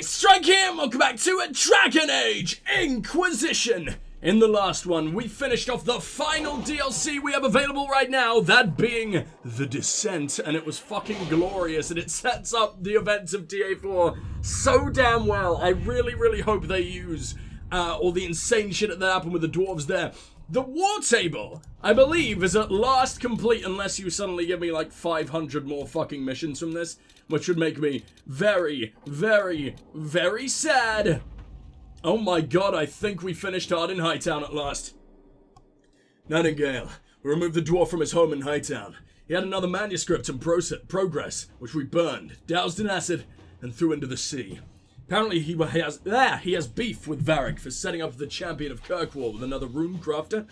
TheEdgestrikeHD here, and welcome back to a Dragon Age Inquisition! In the last one, we finished off the final DLC we have available right now, that being The Descent, and it was fucking glorious, and it sets up the events of TA4 so damn well. I really hope they use all the insane shit that happened with the dwarves there. The war table, I believe, is at last complete unless you suddenly give me like 500 more fucking missions from this, which would make me very sad. Oh my god, I think we finished hard in Hightown at last. Nightingale, we removed the dwarf from his home in Hightown. He had another manuscript in progress, which we burned, doused in acid, and threw into the sea. Apparently he has beef with Varric for setting up the champion of Kirkwall with another rune crafter.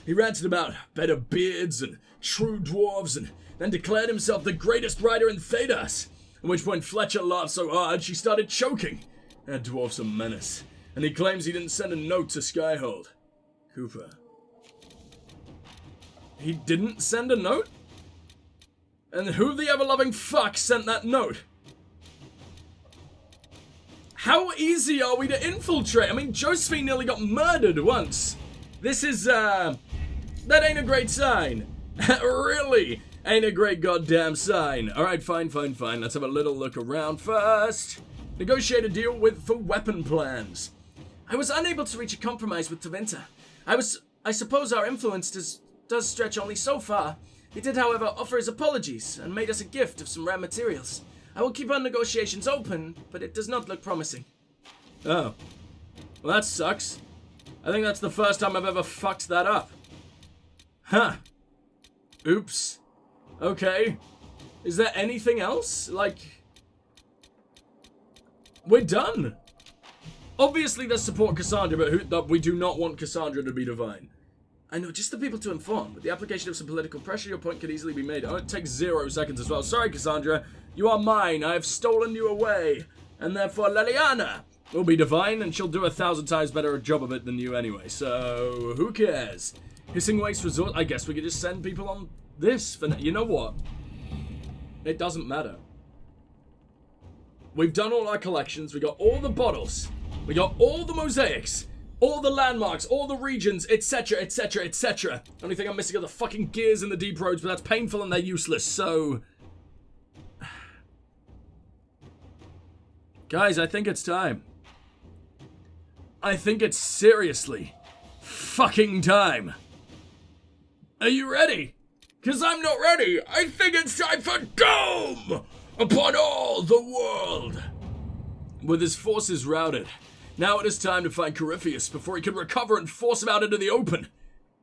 He ranted about better beards and true dwarves, and then declared himself the greatest rider in Thedas. At which point Fletcher laughed so hard she started choking. That dwarf's a menace, and he claims he didn't send a note to Skyhold. Cooper. He didn't send a note? And who the ever-loving fuck sent that note? How easy are we to infiltrate? I mean, Josephine nearly got murdered once. This is, that ain't a great sign. Really ain't a great goddamn sign. Alright, fine. Let's have a little look around first. Negotiate a deal for weapon plans. I was unable to reach a compromise with Tevinter. I suppose our influence does stretch only so far. He did, however, offer his apologies and made us a gift of some rare materials. I will keep our negotiations open, but it does not look promising. Oh. Well, that sucks. I think that's the first time I've ever fucked that up. Huh. Oops. Okay. Is there anything else? Like... We're done. Obviously, there's support Cassandra, but we do not want Cassandra to be divine. I know just the people to inform. With the application of some political pressure, your point could easily be made. Oh, it takes 0 seconds as well. Sorry, Cassandra. You are mine. I have stolen you away. And therefore, Leliana will be divine, and she'll do 1,000 times better a job of it than you anyway. So, who cares? Hissing Waste Resort. I guess we could just send people on this. You know what? It doesn't matter. We've done all our collections. We got all the bottles. We got all the mosaics. All the landmarks, all the regions, etc. Only thing I'm missing are the fucking gears and the deep roads, but that's painful and they're useless, so... Guys, I think it's time. I think it's seriously fucking time. Are you ready? 'Cause I'm not ready. I think it's time for doom upon all the world. With his forces routed, now it is time to find Corypheus before he can recover and force him out into the open.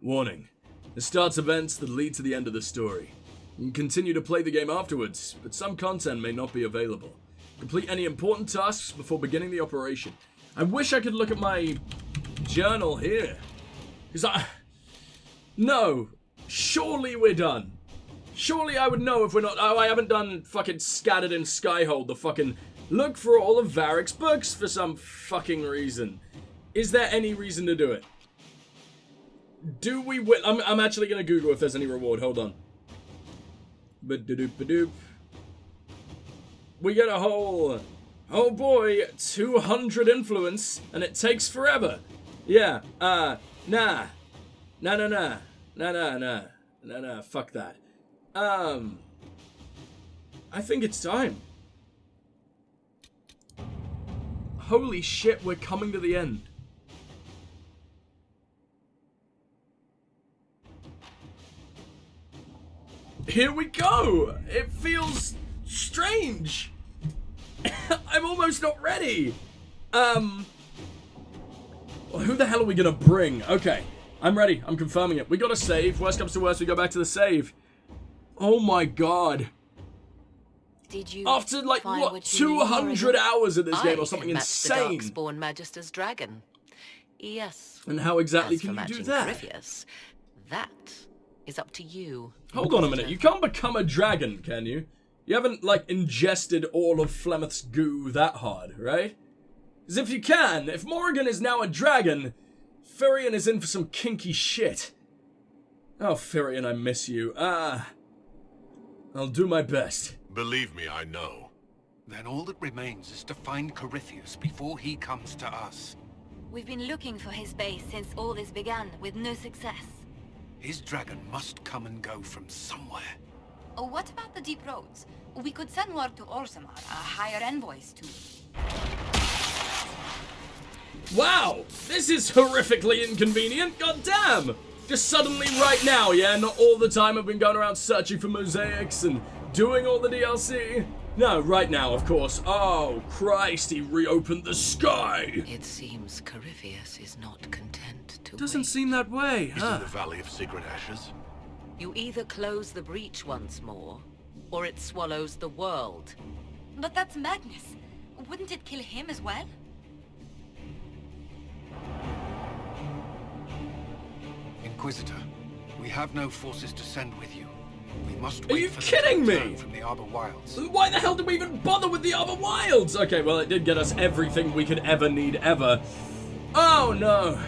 Warning. This starts events that lead to the end of the story. You can continue to play the game afterwards, but some content may not be available. Complete any important tasks before beginning the operation. I wish I could look at my journal here. No. Surely we're done. Surely I would know if we're not... Oh, I haven't done fucking Scattered in Skyhold, the fucking... Look for all of Varric's books for some fucking reason. Is there any reason to do it? Do we win? I'm actually gonna Google if there's any reward. Hold on. Ba-doop-ba-doop. We get a whole... Oh boy, 200 influence, and it takes forever. Yeah, nah, fuck that. I think it's time. Holy shit, we're coming to the end. Here we go! It feels strange. I'm almost not ready. Well, who the hell are we gonna bring? Okay, I'm ready. I'm confirming it. We gotta save. Worst comes to worst, we go back to the save. Oh my god. Did you after like what 200 hours of this game or something insane? The Darkspawn Magister's dragon. Yes. And how exactly can you do that? Corypheus, that is up to you. Hold on a minute. You can't become a dragon, can you? You haven't like ingested all of Flemeth's goo that hard, right? As if you can. If Morrigan is now a dragon, Firion is in for some kinky shit. Oh, Firion, I miss you. I'll do my best. Believe me, I know. Then all that remains is to find Corypheus before he comes to us. We've been looking for his base since all this began, with no success. His dragon must come and go from somewhere. Oh, what about the deep roads? We could send word to Orzammar, hire envoys to... Wow, this is horrifically inconvenient, goddamn! Just suddenly right now, yeah? Not all the time I've been going around searching for mosaics and doing all the DLC. No, right now, of course. Oh, Christ, he reopened the sky! It seems Corypheus is not content to Doesn't wait. seem that way, He's huh? in the Valley of Secret Ashes. You either close the breach once more, or it swallows the world. But that's madness. Wouldn't it kill him as well? Inquisitor, we have no forces to send with you. We must Are wait you for kidding the me? return from the Arbor Wilds. Then why the hell did we even bother with the other wilds? Okay, well, it did get us everything we could ever need ever. Oh, no.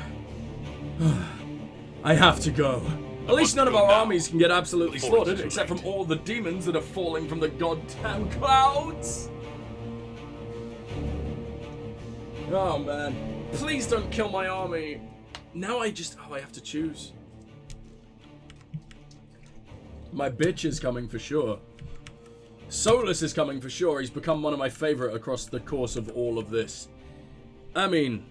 I have to go. At least none of our armies can get absolutely slaughtered, except from all the demons that are falling from the goddamn clouds. Oh, man. Please don't kill my army. Now I have to choose. My bitch is coming for sure. Solus is coming for sure. He's become one of my favorite across the course of all of this. I mean...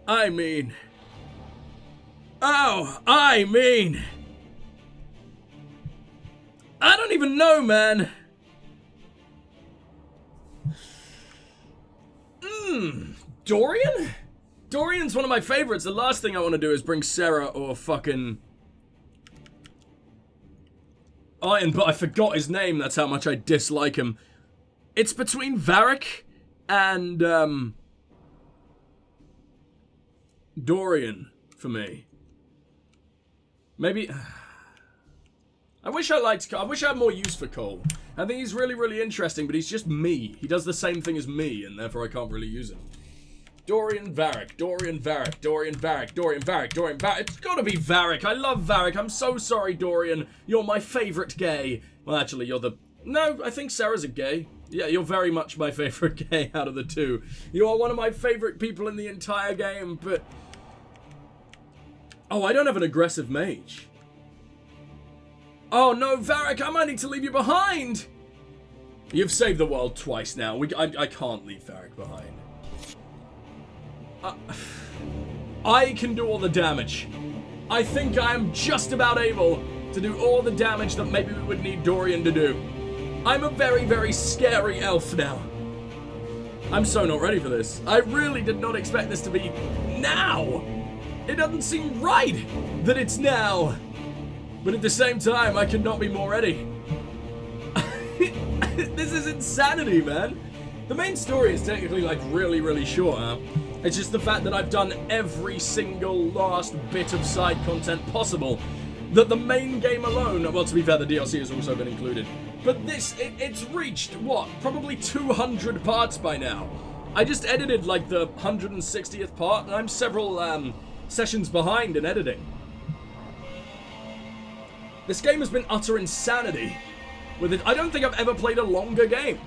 I don't even know, man. Dorian? Dorian's one of my favorites. The last thing I want to do is bring Sarah or fucking... Iron, but I forgot his name. That's how much I dislike him. It's between Varric and, Dorian, for me. Maybe... I wish I had more use for Cole. I think he's really, really interesting, but he's just me. He does the same thing as me, and therefore I can't really use him. Dorian Varric, Dorian Varric, Dorian Varric, Dorian Varric, Dorian Varric. It's gotta be Varric. I love Varric. I'm so sorry, Dorian. You're my favorite gay. Well, actually, you're the... No, I think Sarah's a gay. Yeah, you're very much my favorite gay out of the two. You are one of my favorite people in the entire game, but... Oh, I don't have an aggressive mage. Oh no, Varric, I might need to leave you behind! You've saved the world twice now. I can't leave Varric behind. I can do all the damage. I think I'm just about able to do all the damage that maybe we would need Dorian to do. I'm a very, very scary elf now. I'm so not ready for this. I really did not expect this to be now. It doesn't seem right that it's now. But at the same time, I could not be more ready. This is insanity, man. The main story is technically, like, really, really short, huh? It's just the fact that I've done every single last bit of side content possible. That the main game alone, well, to be fair, the DLC has also been included. But this, it's reached, what, probably 200 parts by now. I just edited, like, the 160th part, and I'm several, sessions behind in editing. This game has been utter insanity. With it, I don't think I've ever played a longer game.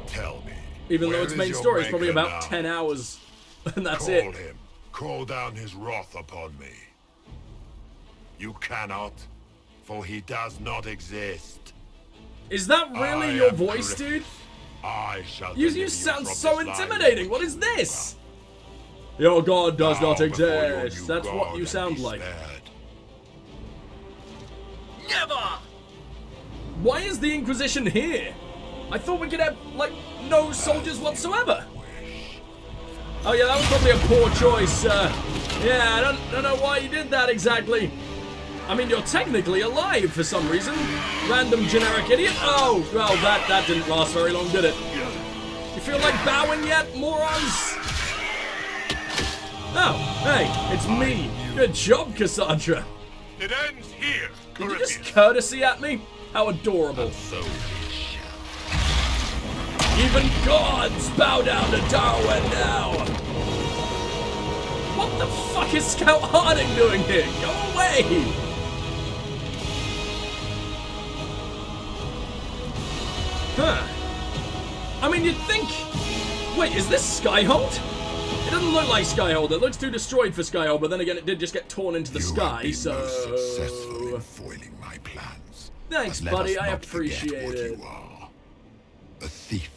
Tell me. Even though where its is main your story is probably maker about now? 10 hours, and that's Call it. him. Call down his wrath upon me. You cannot, for he does not exist. Is that really I your am voice, Griffith. dude? I shall You deliver sound from so this land. intimidating. What is this? Your god does Bow not before your exist. new That's what god you and sound be like. spared. Never! Why is the Inquisition here? I thought we could have, like, no soldiers whatsoever. Oh yeah, that was probably a poor choice. Yeah, I don't know why you did that exactly. I mean, you're technically alive for some reason. Random generic idiot. Oh, well, that didn't last very long, did it? You feel like bowing yet, morons? Oh, hey, it's me. Good job, Cassandra. It ends here. Did you just Corypheus. courtesy at me? How adorable. So Even gods bow down to Darawen now. What the fuck is Scout Harding doing here? Go away. Huh. I mean, you'd think... Wait, is this Skyhold? It doesn't look like Skyhold. It looks too destroyed for Skyhold, but then again, it did just get torn into the sky, you have so... been most successful in foiling my plans. Thanks, But let buddy. us I not appreciate forget what it. you are. A thief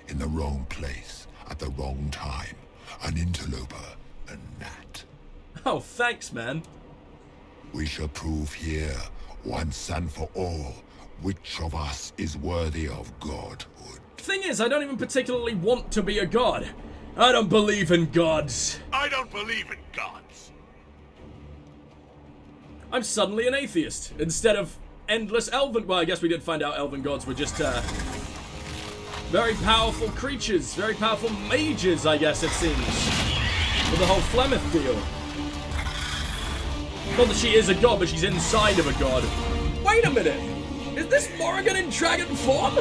in the wrong place at the wrong time. An interloper, a gnat. Oh, thanks, man. We shall prove here, once and for all, which of us is worthy of godhood. Thing is, I don't even particularly want to be a god. I don't believe in gods. I don't believe in gods. I'm suddenly an atheist instead of endless elven. Well, I guess we did find out elven gods were just very powerful creatures, very powerful mages, I guess it seems, with the whole Flemeth deal. Not that she is a god, but she's inside of a god. Wait a minute! Is this Morrigan in dragon form?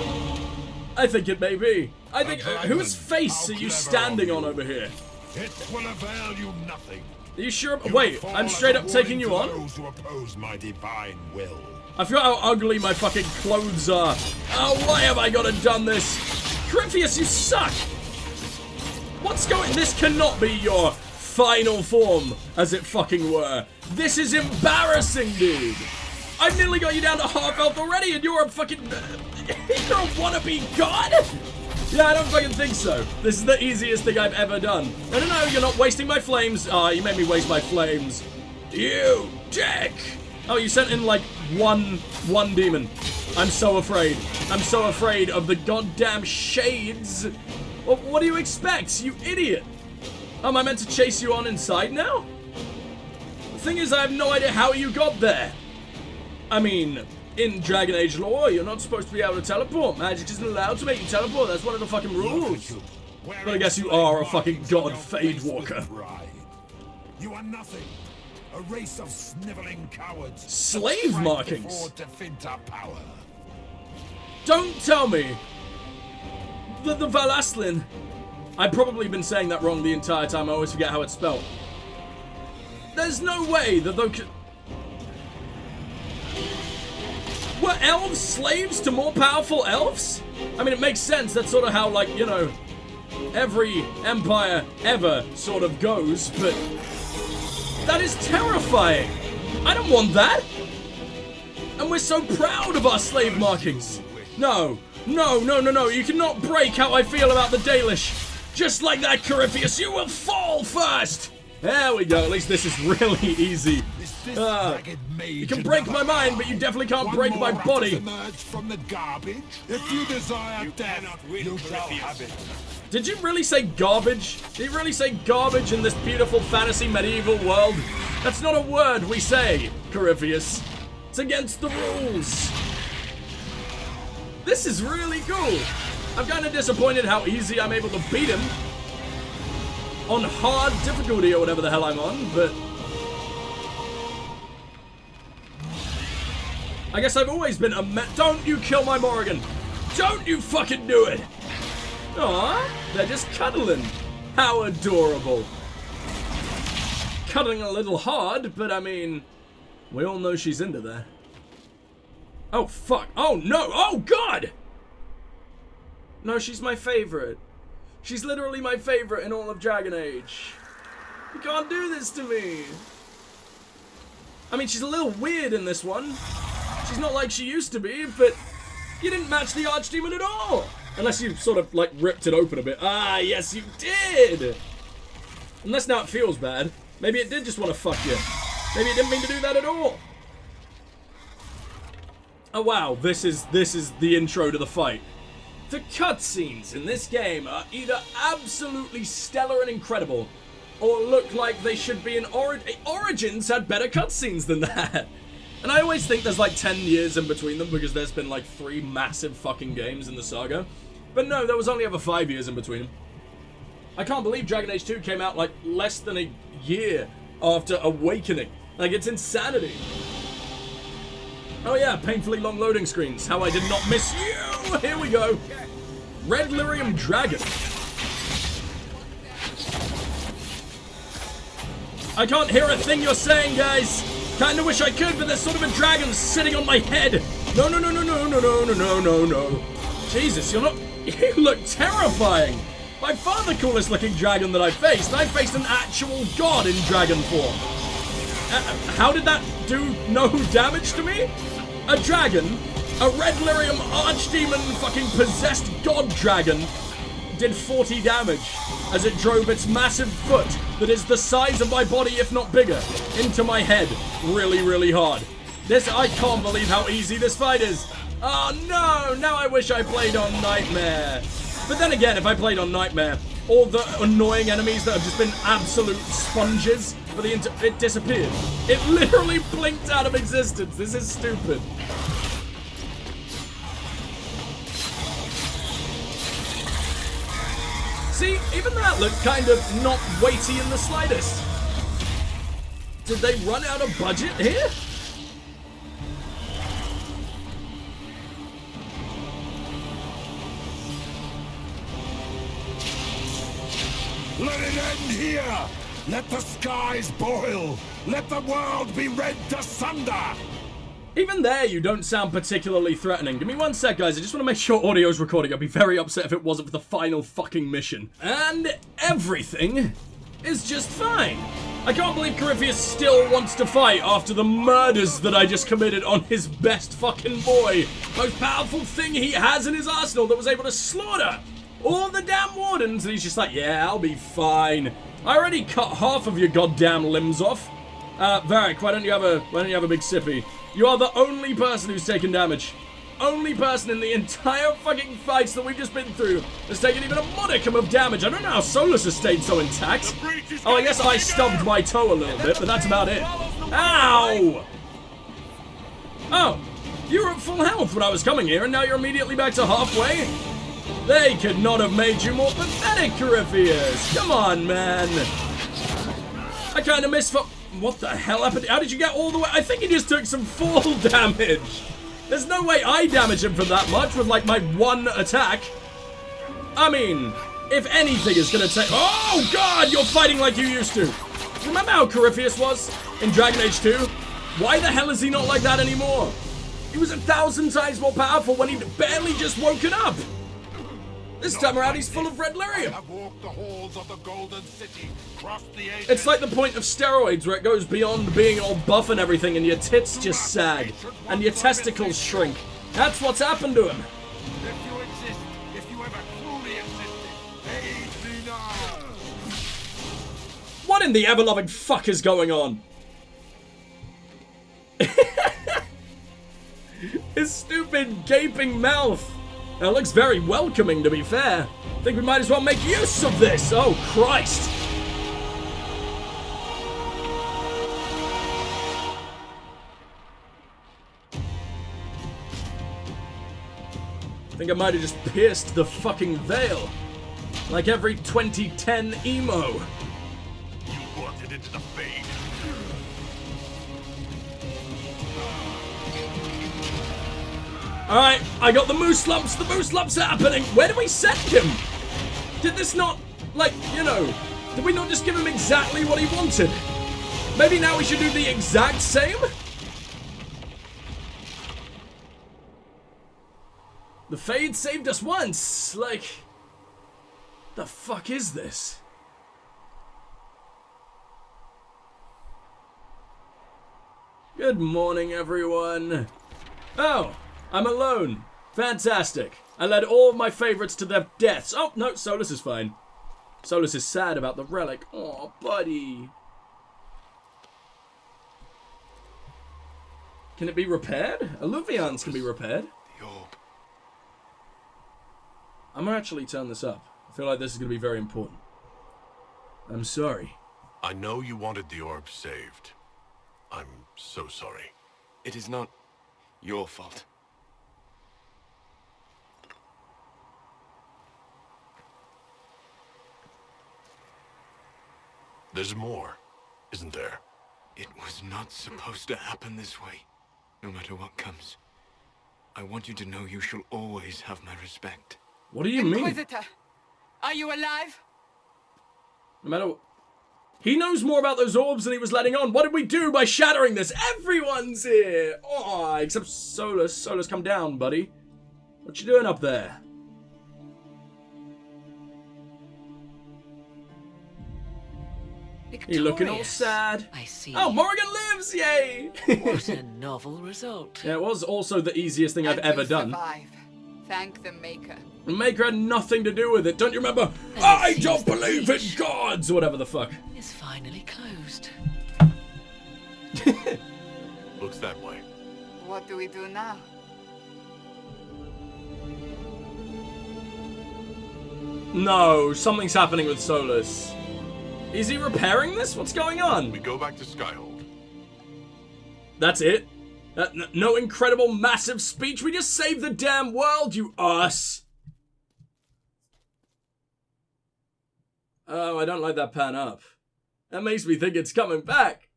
I think it may be. I think... whose face are you standing on over here? It will avail you nothing. Are you sure? Wait, I'm straight up taking you on? Those who oppose my divine will. I forgot how ugly my fucking clothes are. Oh, why have I gotta done this? Corypheus, you suck! What's going... This cannot be your final form, as it fucking were. This is embarrassing, dude. I've nearly got you down to half health already, and you're a fucking... you're a wannabe god? Yeah, I don't fucking think so. This is the easiest thing I've ever done. No, you're not wasting my flames. Ah, you made me waste my flames. You dick! Oh, you sent in, like, one demon. I'm so afraid. I'm so afraid of the goddamn shades. Well, what do you expect, you idiot? Am I meant to chase you on inside now? The thing is, I have no idea how you got there. I mean, in Dragon Age lore, you're not supposed to be able to teleport. Magic isn't allowed to make you teleport. That's one of the fucking rules. But I guess you are a fucking god Fade Walker. You are nothing. A race of sniveling cowards. Slave markings. Power. Don't tell me that the Valaslin... I've probably been saying that wrong the entire time. I always forget how it's spelled. There's no way that those... Were elves slaves to more powerful elves? I mean, it makes sense. That's sort of how, like, you know, every empire ever sort of goes, but that is terrifying. I don't want that. And we're so proud of our slave markings. No. You cannot break how I feel about the Dalish. Just like that, Corypheus, you will fall first. There we go. At least this is really easy. You can break my mind, but you definitely can't break my body. From the garbage. If you desire death, you shall have it. Did you really say garbage? Did you really say garbage in this beautiful fantasy medieval world? That's not a word we say, Corypheus. It's against the rules. This is really cool. I'm kind of disappointed how easy I'm able to beat him on hard difficulty or whatever the hell I'm on, but I guess I've always been a Don't you kill my Morrigan! Don't you fucking do it! Aww, they're just cuddling. How adorable. Cuddling a little hard, but I mean, we all know she's into that. Oh fuck, oh no, oh god! No, she's my favorite. She's literally my favorite in all of Dragon Age. You can't do this to me. I mean, she's a little weird in this one. She's not like she used to be, but you didn't match the Archdemon at all. Unless you sort of, like, ripped it open a bit. Ah, yes, you did. Unless now it feels bad. Maybe it did just want to fuck you. Maybe it didn't mean to do that at all. Oh, wow. This is the intro to the fight. The cutscenes in this game are either absolutely stellar and incredible, or look like they should be in Origins had better cutscenes than that. And I always think there's like 10 years in between them because there's been like 3 massive fucking games in the saga. But no, there was only ever 5 years in between them. I can't believe Dragon Age 2 came out like less than a year after Awakening. Like, it's insanity. Oh yeah, painfully long loading screens. How I did not miss you! Here we go. Red Lyrium Dragon. I can't hear a thing you're saying, guys. Kinda wish I could, but there's sort of a dragon sitting on my head. No. Jesus, you're not... You look terrifying. By far the coolest looking dragon that I've faced. I faced an actual god in dragon form. How did that do no damage to me? A dragon, a red lyrium archdemon fucking possessed god dragon, did 40 damage as it drove its massive foot that is the size of my body, if not bigger, into my head really, really hard. I can't believe how easy this fight is. Oh no, now I wish I played on Nightmare. But then again, if I played on Nightmare, all the annoying enemies that have just been absolute sponges for the it disappeared. It literally blinked out of existence. This is stupid. See, even that looked kind of not weighty in the slightest. Did they run out of budget here? Let it end here! Let the skies boil! Let the world be rent asunder! Even there, you don't sound particularly threatening. Give me one sec, guys. I just want to make sure audio's recording. I'd be very upset if it wasn't for the final fucking mission. And everything is just fine. I can't believe Corypheus still wants to fight after the murders that I just committed on his best fucking boy. Most powerful thing he has in his arsenal that was able to slaughter all the damn wardens, and he's just like, yeah, I'll be fine. I already cut half of your goddamn limbs off. Varric, why don't you have a big sippy? You are the only person who's taken damage. Only person in the entire fucking fights that we've just been through has taken even a modicum of damage. I don't know how Solus has stayed so intact. Oh, I guess I stubbed my toe a little bit, but that's about it. Ow! Oh, you were at full health when I was coming here, and now you're immediately back to halfway? They could not have made you more pathetic, Corypheus. Come on, man. I kind of missed. What the hell happened? How did you get all the way? I think he just took some fall damage. There's no way I damage him for that much with, like, my one attack. I mean, if anything is gonna take... Oh, God, you're fighting like you used to. Remember how Corypheus was in Dragon Age 2? Why the hell is he not like that anymore? He was 1,000 times more powerful when he'd barely just woken up. This time around, he's full of red lyrium. It's like the point of steroids where it goes beyond being all buff and everything and your tits just sag and your testicles shrink. That's what's happened to him. If you exist, if you ever truly existed, aid me now. What in the ever-loving fuck is going on? His stupid gaping mouth. That looks very welcoming, to be fair. I think we might as well make use of this. Oh, Christ. I think I might have just pierced the fucking veil. Like every 2010 emo. You wanted into the fade. Alright, I got the moose lumps. The moose lumps are happening. Where do we send him? Did this not, like, you know, did we not just give him exactly what he wanted? Maybe now we should do the exact same? The Fade saved us once. Like, the fuck is this? Good morning, everyone. Oh. I'm alone. Fantastic. I led all of my favorites to their deaths. Oh, no, Solus is fine. Solus is sad about the relic. Oh, buddy. Can it be repaired? Alluvians can be repaired. The orb. I'm gonna actually turn this up. I feel like this is gonna be very important. I'm sorry. I know you wanted the orb saved. I'm so sorry. It is not your fault. There's more, isn't there? It was not supposed to happen this way. No matter what comes. I want you to know you shall always have my respect. What do you mean? Inquisitor, are you alive? No matter what. He knows more about those orbs than he was letting on. What did we do by shattering this? Everyone's here. Oh, except Solus. Solus, come down, buddy. What you doing up there? You looking all sad? I see. Oh, Morrigan lives! Yay! What a novel result. Yeah, it was also the easiest thing I've And ever we done. survive. Thank the Maker. The Maker had nothing to do with it. Don't you remember? And I it don't seems the believe in breach gods! Whatever the fuck. is finally closed. Looks that way. What do we do now? No, something's happening with Solus. Is he repairing this? What's going on? We go back to Skyhold. That's it? No incredible massive speech? We just saved the damn world, you ass! Oh, I don't like that pan up. That makes me think it's coming back.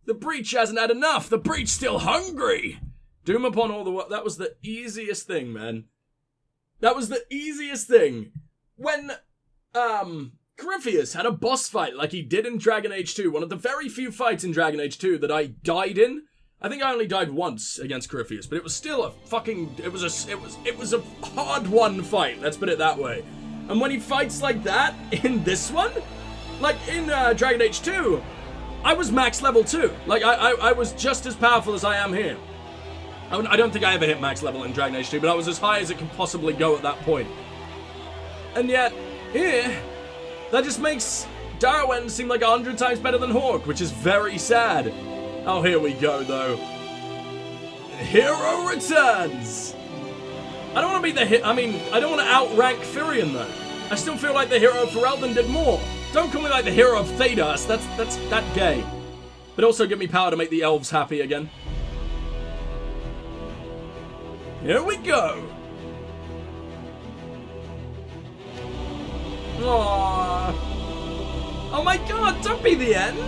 The breach hasn't had enough. The breach's still hungry. Doom upon all the... That was the easiest thing, man. That was the easiest thing. When, Corypheus had a boss fight like he did in Dragon Age 2, one of the very few fights in Dragon Age 2 that I died in. I think I only died once against Corypheus, but it was still a fucking... It was a hard-won fight, let's put it that way. And when he fights like that in this one, like in Dragon Age 2, I was max level 2. Like, I was just as powerful as I am here. I don't think I ever hit max level in Dragon Age 2, but I was as high as it could possibly go at that point. And yet, here, that just makes Darawen seem like 100 times better than Hawke, which is very sad. Oh, here we go, though. Hero returns! I don't want to be the I don't want to outrank Firion, though. I still feel like the hero of Ferelden did more. Don't call me like the hero of Thedas, that's that gay. But also give me power to make the elves happy again. Here we go! Aww. Oh my god, don't be the end!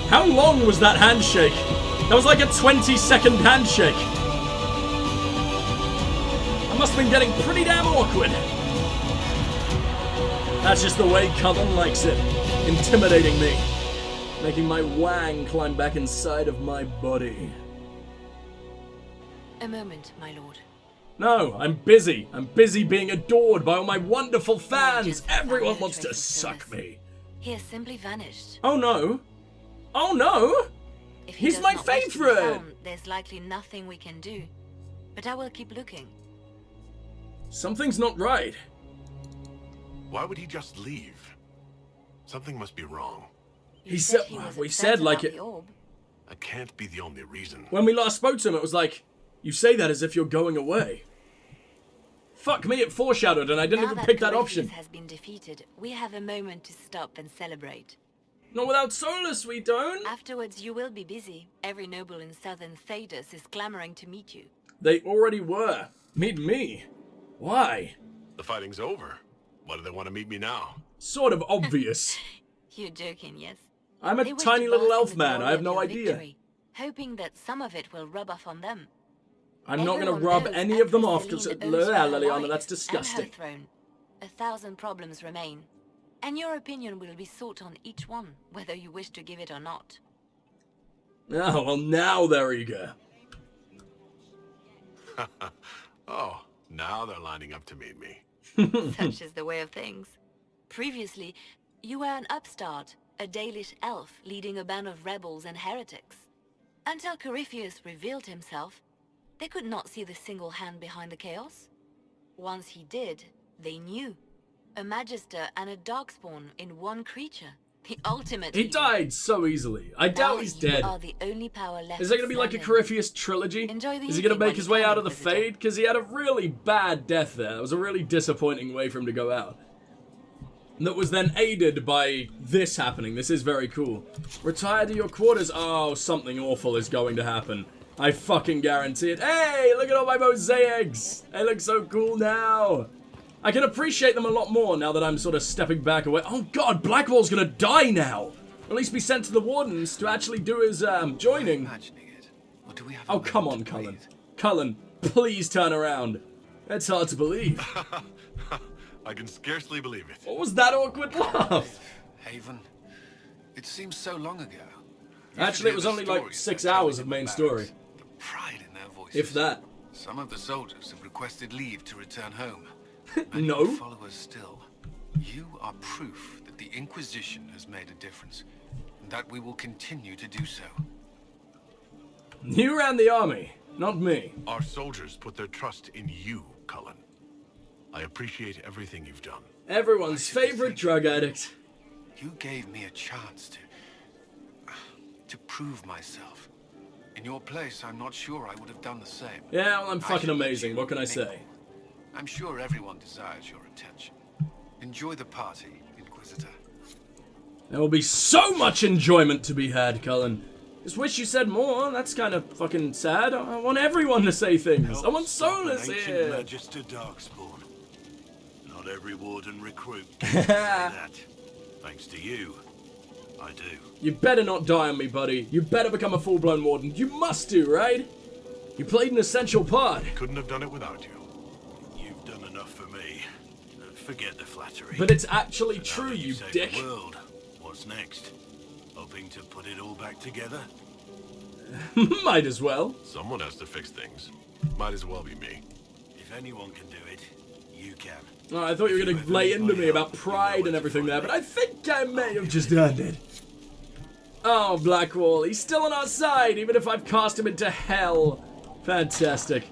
How long was that handshake? That was like a 20-second handshake. I must have been getting pretty damn awkward. That's just the way Cullen likes it. Intimidating me. Making my wang climb back inside of my body. A moment, my lord. No, I'm busy. I'm busy being adored by all my wonderful fans. Mages Everyone found wants no to trace of suck Solus. me. He has simply vanished. Oh no. Oh no. If he He's does my not wish to be favourite. found, there's likely nothing we can do. But I will keep looking. Something's not right. Why would he just leave? Something must be wrong. He said, was we upset said like about it. the orb. That can't be the only reason. When we last spoke to him, it was like, you say that as if you're going away. Fuck me, it foreshadowed and I didn't Now even pick that Corypheus option. has been defeated, we have a moment to stop and celebrate. Not without Solus, we don't. Afterwards, you will be busy. Every noble in southern Thedas is clamoring to meet you. They already were. Meet me. Why? The fighting's over. Why do they want to meet me now? Sort of obvious. You're joking, yes? I'm a They wish tiny to little bask in elf the man. glory I have of no your idea. victory, hoping that some of it will rub off on them. I'm not going to Everyone rub knows any of them Empress off because Celine owes you her Liliana, life that's and her disgusting. throne. 1,000 problems remain, and your opinion will be sought on each one, whether you wish to give it or not. Oh, well, now they're eager. Oh, now they're lining up to meet me. Such is the way of things. Previously, you were an upstart, a Dalish elf leading a band of rebels and heretics. Until Corypheus revealed himself, they could not see the single hand behind the chaos. Once he did, they knew. A Magister and a Darkspawn in one creature. The ultimate He evil. died so easily. I doubt Now he's you dead. are the only power left Is there going to be like a standing. Corypheus trilogy? Enjoy the Is he going to evening make while his you way can, out of the Inquisitor. Fade? Because he had a really bad death there. It was a really disappointing way for him to go out. And that was then aided by this happening. This is very cool. Retire to your quarters. Oh, something awful is going to happen. I fucking guarantee it. Hey, look at all my mosaics. They look so cool now. I can appreciate them a lot more now that I'm sort of stepping back away. Oh god, Blackwall's gonna die now. Or at least be sent to the Wardens to actually do his joining. Imagining it. Or do we have Oh, come on, Cullen. Cullen, please turn around. That's hard to believe. I can scarcely believe it. What was that awkward laugh? Haven It seems so long ago. Actually, it was only like 6 hours of main story. The pride in their voices. If that. Some of the soldiers have requested leave to return home. No. Many followers still. You are proof that the Inquisition has made a difference, and that we will continue to do so. You ran the army, not me. Our soldiers put their trust in you, Cullen. I appreciate everything you've done. Everyone's favorite drug addict. You gave me a chance to prove myself. In your place, I'm not sure I would have done the same. Yeah, well, I'm I fucking should let amazing. you What can I mingle. say? I'm sure everyone desires your attention. Enjoy the party, Inquisitor. There will be so much enjoyment to be had, Cullen. Just wish you said more. That's kind of fucking sad. I want everyone to say things. I want Solus here. Magister Darkspawn. Not every warden recruit can say that. Thanks to you, I do. You better not die on me, buddy. You better become a full-blown warden. You must do, right? You played an essential part. Couldn't have done it without you. You've done enough for me. Forget the flattery. But it's actually So now true, that you saved dick. The world. What's next? Hoping to put it all back together? Might as well. Someone has to fix things. Might as well be me. If anyone can do it, you can. Oh, I thought you were going to lay into me about pride and everything there, but I think I may have just done it. Oh, Blackwall, he's still on our side, even if I've cast him into hell. Fantastic.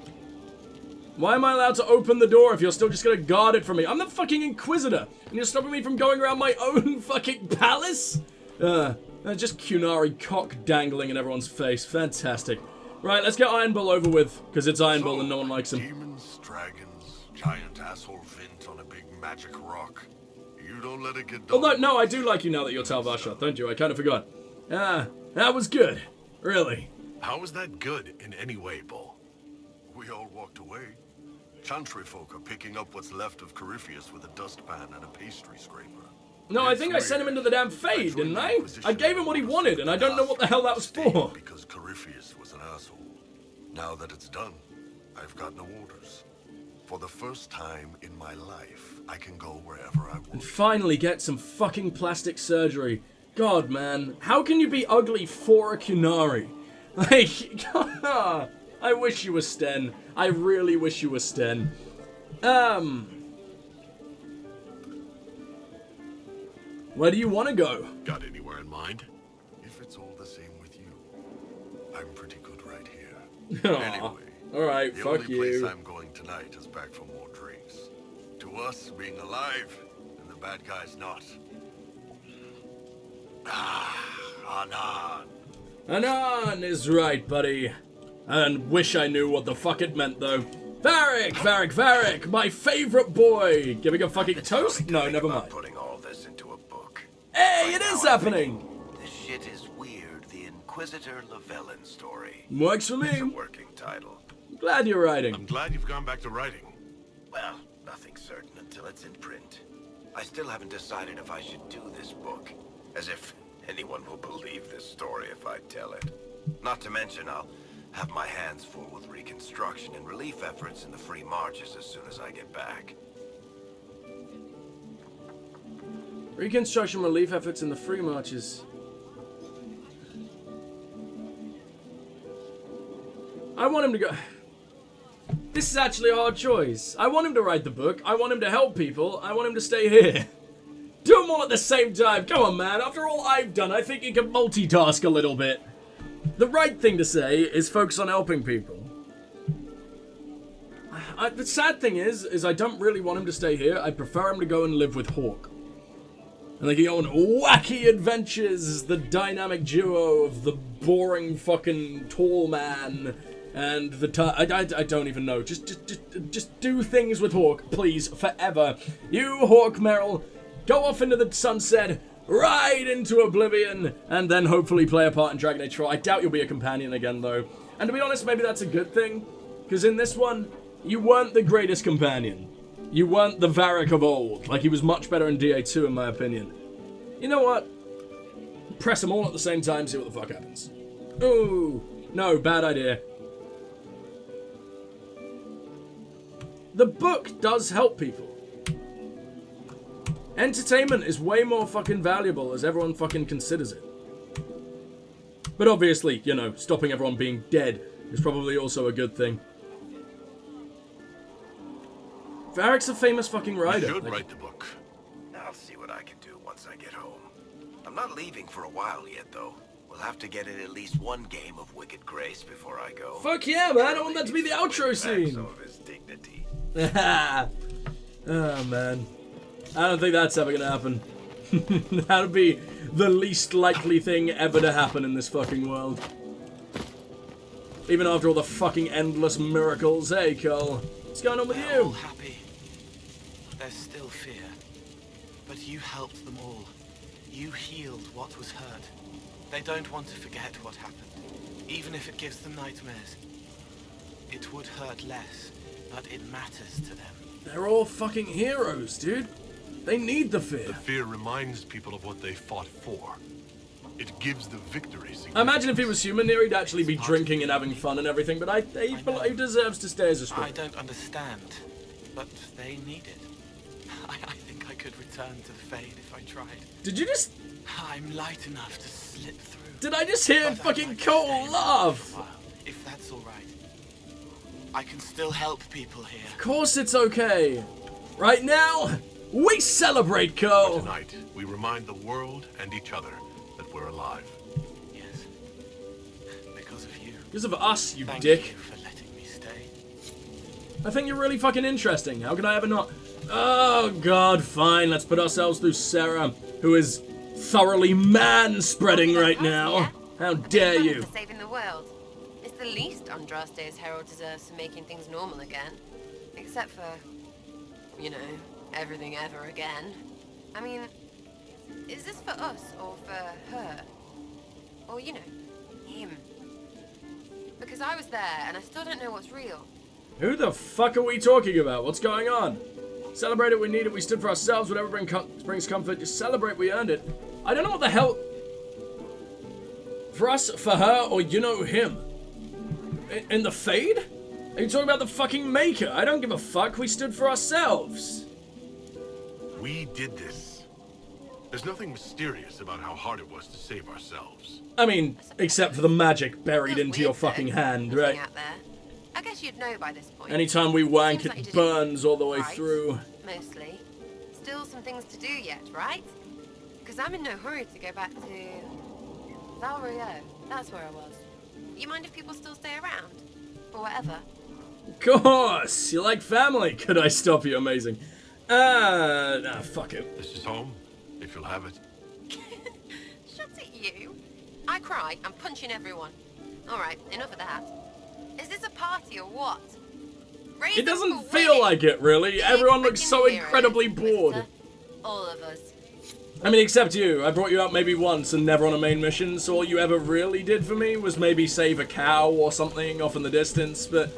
Why am I allowed to open the door if you're still just going to guard it from me? I'm the fucking Inquisitor, and you're stopping me from going around my own fucking palace? Just Qunari cock dangling in everyone's face. Fantastic. Right, let's get Iron Bull over with, because it's Iron Bull and no one likes him. Demons, dragons, giant asshole Vint on a big magic rock. You don't let it get done. Although, no, I do like you now that you're Tal Vashoth, don't you? I kind of forgot. That was good. Really. How was that good in any way, Bull? We all walked away. Chantry folk are picking up what's left of Corypheus with a dustpan and a pastry scraper. No, I think I sent him into the damn Fade, didn't I? I gave him what he wanted, and I don't know what the hell that was for. Because Corypheus was an asshole. Now that it's done, I've got no orders. For the first time in my life, I can go wherever I And want. finally get some fucking plastic surgery. God, man. How can you be ugly for a Qunari? Like, I wish you were Sten. I really wish you were Sten. Where do you want to go? Got anywhere in mind? If it's all the same with you, I'm pretty good right here. Aw. Anyway, Alright, the fuck only place you. I'm going tonight is back for more drinks. To us, being alive, and the bad guys not. Anan. Anan is right, buddy. And wish I knew what the fuck it meant, though. Varric, my favorite boy. Giving a fucking toast? No, never mind. Putting all this into a book. Hey, it is happening. This shit is weird. The Inquisitor Llewellyn story. Works for It's a me. working title. Glad you're writing. I'm glad you've gone back to writing. Well, nothing's certain until it's in print. I still haven't decided if I should do this book. As if anyone will believe this story if I tell it. Not to mention, I'll have my hands full with reconstruction and relief efforts in the free marches as soon as I get back. Reconstruction relief efforts in the free marches. I want him to go... This is actually a hard choice. I want him to write the book. I want him to help people. I want him to stay here. Do them all at the same time. Come on, man. After all I've done, I think you can multitask a little bit. The right thing to say is focus on helping people. The sad thing is I don't really want him to stay here. I prefer him to go and live with Hawke. And they can go on wacky adventures as the dynamic duo of the boring fucking tall man and the I don't even know. Just do things with Hawke, please, forever. You, Hawke Merrill, go off into the sunset, ride into oblivion, and then hopefully play a part in Dragon Age 4. I doubt you'll be a companion again, though. And to be honest, maybe that's a good thing, because in this one, you weren't the greatest companion. You weren't the Varric of old. Like, he was much better in DA2, in my opinion. You know what? Press them all at the same time, see what the fuck happens. Ooh, no, bad idea. The book does help people. Entertainment is way more fucking valuable as everyone fucking considers it. But obviously, you know, stopping everyone being dead is probably also a good thing. Varric's a famous fucking writer. You should write the book. I'll see what I can do once I get home. I'm not leaving for a while yet, though. We'll have to get in at least one game of Wicked Grace before I go. Fuck yeah, man! I want that to be the outro scene! Some of his dignity. Oh, man. I don't think that's ever gonna happen. That'd be the least likely thing ever to happen in this fucking world. Even after all the fucking endless miracles. Hey, Cole. What's going on with They're all you? happy. There's still fear. But you helped them all. You healed what was hurt. They don't want to forget what happened, even if it gives them nightmares. It would hurt less, but it matters to them. They're all fucking heroes, dude. They need the fear. The fear reminds people of what they fought for. It gives the victory significance. I imagine if he was human here, he'd actually be drinking and having fun and everything, but he deserves to stay as a I script. don't understand, but they need it. I think I could return to the Fade if I tried. Did you just... I'm light enough to slip through. Did I just hear But I'd fucking like to Cole stay for laugh? a while, if that's all right. I can still help people here. Of course it's okay. Right now, we celebrate, Cole. Tonight, we remind the world and each other that we're alive. Yes. Because of you. Because of us, you Thank dick. you for letting me stay. I think you're really fucking interesting. How could I ever not? Oh, God, fine. Let's put ourselves through Sarah, who is thoroughly man-spreading right now. How dare you? For saving the world. It's the least Andraste's herald deserves for making things normal again. Except for, you know, everything ever again. I mean, is this for us or for her? Or, you know, him? Because I was there and I still don't know what's real. Who the fuck are we talking about? What's going on? Celebrate it, we need it, we stood for ourselves, whatever brings comfort, just celebrate, we earned it. I don't know what the hell... For us, for her, or you know him? In the Fade? Are you talking about the fucking Maker? I don't give a fuck, we stood for ourselves. We did this. There's nothing mysterious about how hard it was to save ourselves. I mean, except for the magic buried Feels into your weird, though, fucking hand, looking right? out there. I guess you'd know by this point. Anytime we wank, Seems like you it did burns all the way right, through. Mostly. Still some things to do yet, right? Because I'm in no hurry to go back to... Valrio. That's where I was. You mind if people still stay around? Or whatever? Of course! You like family. Could I stop you? Amazing. Nah, fuck it. This is home, if you'll have it. Shut it, you. I cry, I'm punching everyone. Alright, enough of that. Is this a party or what? Raise It them doesn't for feel women. like it, really. Big Everyone looks freaking so heroes, incredibly bored. Inquisitor. All of us. I mean, except you. I brought you out maybe once and never on a main mission, so all you ever really did for me was maybe save a cow or something off in the distance, but...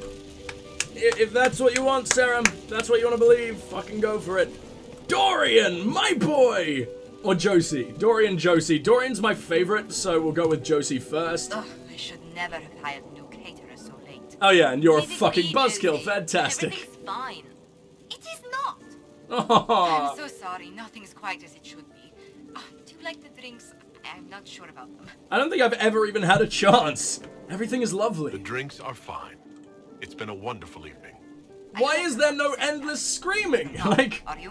If that's what you want, Sarah, that's what you want to believe, fucking go for it. Dorian, my boy! Or Josie. Dorian, Josie. Dorian's my favorite, so we'll go with Josie first. Ugh, I should never have hired a new caterer so late. Oh yeah, and you're a Leave it fucking be, buzzkill. Josie. Fantastic. Everything's fine. It is not! Oh, I'm so sorry, nothing's quite as it should be. Do you like the drinks? I'm not sure about them. I don't think I've ever even had a chance. Everything is The lovely. drinks are fine. It's been a wonderful evening. Why is there no endless screaming? Like, Are you?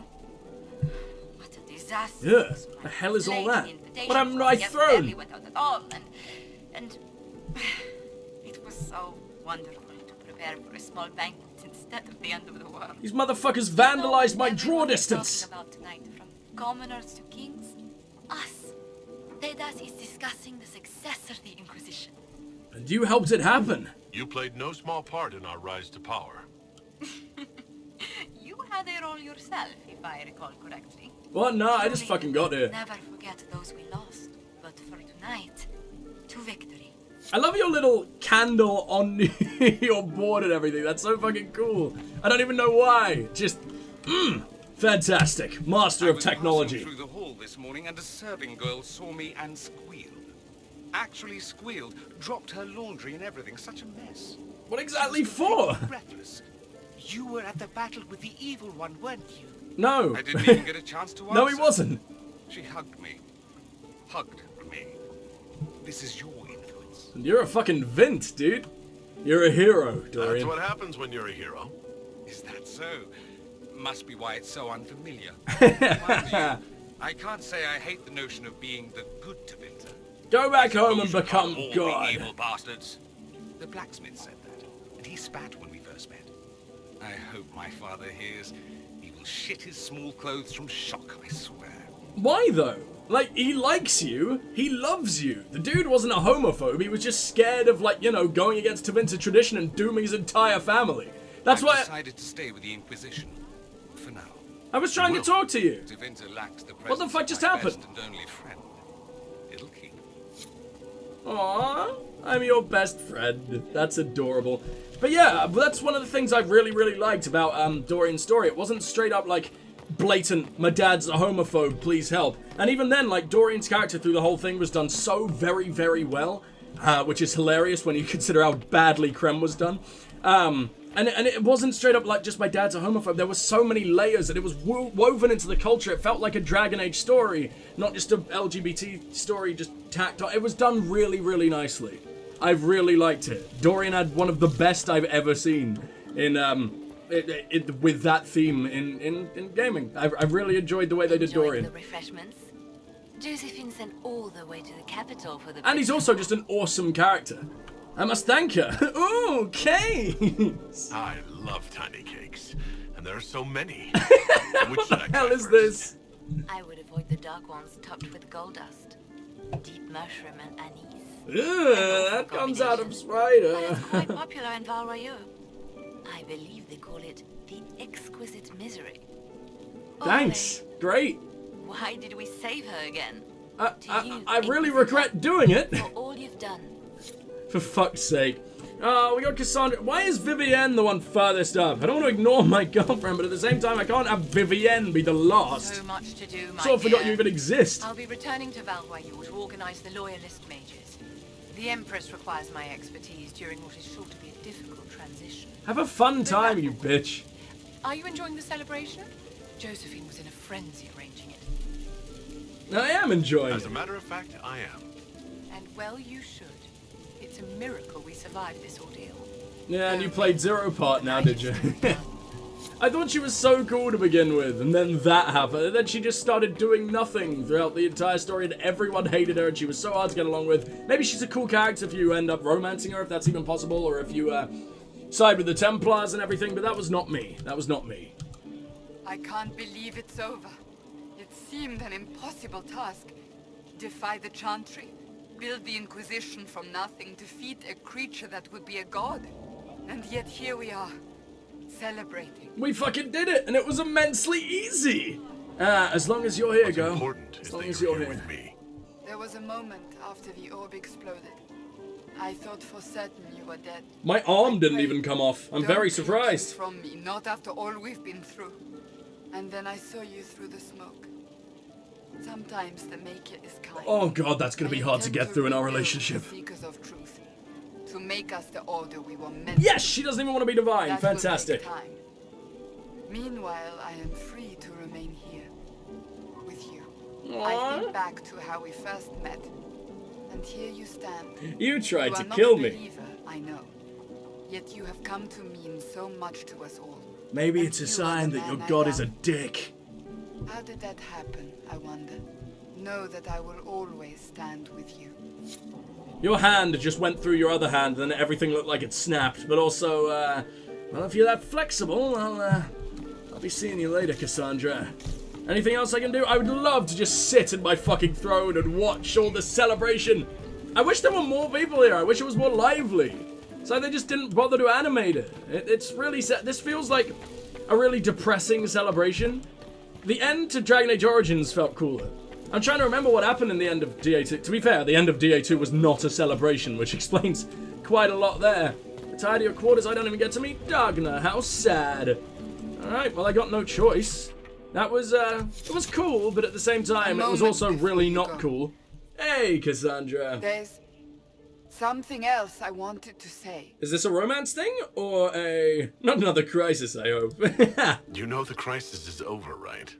What a disaster. yeah, this was. the hell is all Late that? invitation What am for I guests thrown? barely went out at all, and it was so wonderful to prepare for a small banquet instead of the end of the world. These motherfuckers vandalized my draw Everyone is distance. talking about tonight, from commoners to kings. Us. Thedas is discussing the success of the Inquisition. And you helped it happen. You played no small part in our rise to power. You had a role yourself, if I recall correctly. What? No, I just Truly, fucking got here. Never forget those we lost, but for tonight, to victory. I love your little candle on your board and everything. That's so fucking cool. I don't even know why. Just, fantastic. Master of technology. I was passing through the hall this morning and a serving girl saw me and squealed. Actually squealed, dropped her laundry and everything. Such a mess. What exactly She was for? completely breathless. You were at the battle with the evil one, weren't you? No. I didn't even get a chance to answer. No, he wasn't. She hugged me. Hugged me. This is your influence. You're a fucking Vint, dude. You're a hero, Dorian. That's what happens when you're a hero. Is that so? Must be why it's so unfamiliar. Mind you, I can't say I hate the notion of being the good Tevinter. Go back home and Suppose you become can't all God. be evil bastards. The blacksmith said that, and he spat when we first met. I hope my father hears. He will shit his small clothes from shock, I swear. Why though? Like, he likes you, he loves you. The dude wasn't a homophobe, he was just scared of, like, you know, going against Tevinter tradition and dooming his entire family. That's why I decided to stay with the Inquisition. For now. I was trying to talk to you. Tevinter lacks the What the fuck presence just of my happened? best and only friend. It'll keep. Aww, I'm your best friend. That's adorable. But yeah, that's one of the things I really liked about Dorian's story. It wasn't straight up like blatant, my dad's a homophobe, please help. And even then, like, Dorian's character through the whole thing was done so very well, which is hilarious when you consider how badly Krem was done. And it wasn't straight up like just my dad's a homophobe. There were so many layers and it was woven into the culture. It felt like a Dragon Age story, not just a LGBT story just tacked on. It was done really nicely. I really liked it. Dorian had one of the best I've ever seen in with that theme in gaming. I really enjoyed the way they did Dorian. The refreshments. Josephine sent all the way to the capital for the. And he's also just an awesome character. I must thank her. Ooh, cakes! I love tiny cakes, and there are so many. What the hell is this? I would avoid the dark ones topped with gold dust, deep mushroom and anise. Ugh, that comes out of spider. But it's quite popular in Val Royeaux. I believe they call it the exquisite misery. Thanks. Great. Why did we save her again? I really regret doing it. For all you've done. For fuck's sake. Oh, we got Cassandra. Why is Vivienne the one furthest up? I don't want to ignore my girlfriend, but at the same time, I can't have Vivienne be the last. So much to do, my Sort of forgot dear. you even exist. I'll be returning to Val Royeaux to organize the loyalist mages. The Empress requires my expertise during what is sure to be a difficult transition. Have a fun time, you bitch. Are you enjoying the celebration? Josephine was in a frenzy arranging it. I am enjoying it. As a matter of fact, I am. And well, you should. It's a miracle we survived this ordeal. Yeah, and you played Zero Part now, did you? I thought she was so cool to begin with, and then that happened, and then she just started doing nothing throughout the entire story, and everyone hated her, and she was so hard to get along with. Maybe she's a cool character if you end up romancing her, if that's even possible, or if you side with the Templars and everything, but that was not me. That was not me. I can't believe it's over. It seemed an impossible task. Defy the Chantry, build the Inquisition from nothing, defeat a creature that would be a god. And yet here we are, celebrating. We fucking did it, and it was immensely easy. As long as you're here, girl. As long as you're here. There was a moment after the orb exploded. I thought for certain you were dead. My arm didn't even come off. I'm very surprised. From me, not after all we've been through. And then I saw you through the smoke. Sometimes the Maker is kind. Oh god, that's gonna be hard to get through in our relationship. Seekers of truth, to make us the order we were meant. Yes, she doesn't even want to be divine. That Fantastic. will take time. Meanwhile, I am free to remain here with you. I think back to how we first met, and here you stand. You tried to are not kill a me. believer, I know. Yet you have come to mean so much to us all. Maybe And it's a you are sign the that your man I god is a love. dick. How did that happen, I wonder? Know that I will always stand with you. Your hand just went through your other hand, and everything looked like it snapped. But also, well, if you're that flexible, I'll be seeing you later, Cassandra. Anything else I can do? I would love to just sit in my fucking throne and watch all the celebration. I wish there were more people here. I wish it was more lively. It's like they just didn't bother to animate it. It's really sad. This feels like a really depressing celebration. The end to Dragon Age Origins felt cooler. I'm trying to remember what happened in the end of DA2. To be fair, the end of DA2 was not a celebration, which explains quite a lot there. Tired of your quarters, I don't even get to meet Dagna. How sad. Alright, well, I got no choice. That was, it was cool, but at the same time, it was also really not cool. Hey, Cassandra. There's Something else I wanted to say. Is this a romance thing or a... Not another crisis, I hope. You know the crisis is over, right?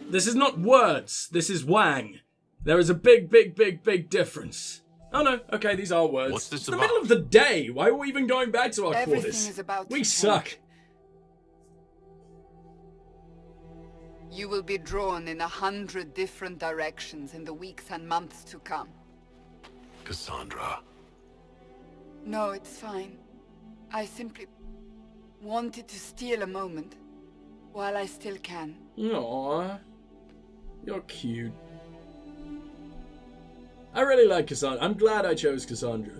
This is not words. This is Wang. There is a big, big, big, big difference. Oh no, okay, these are words. What's this it's the about? middle of the day. Why are we even going back to our Everything quarters? is about We to suck. change. You will be drawn in 100 different directions in the weeks and months to come. Cassandra. No, it's fine. I simply wanted to steal a moment while I still can. Aww. You're cute. I really like Cassandra. I'm glad I chose Cassandra.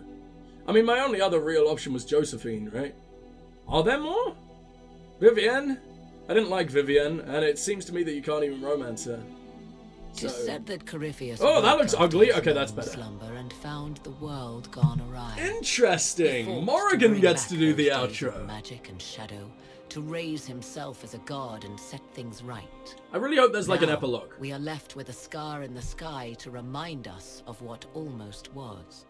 I mean, my only other real option was Josephine, right? Are there more? Vivienne? I didn't like Vivienne, and it seems to me that you can't even romance her. So... It is said that Corypheus Oh, that woke looks after ugly. his Okay, that's long better. slumber and found the world gone awry. He Interesting. fought Morrigan bring gets back to do the those days of outro. magic and shadow, to raise himself as a god and set things right. I really hope there's like an Now, epilogue. We are left with a scar in the sky to remind us of what almost was.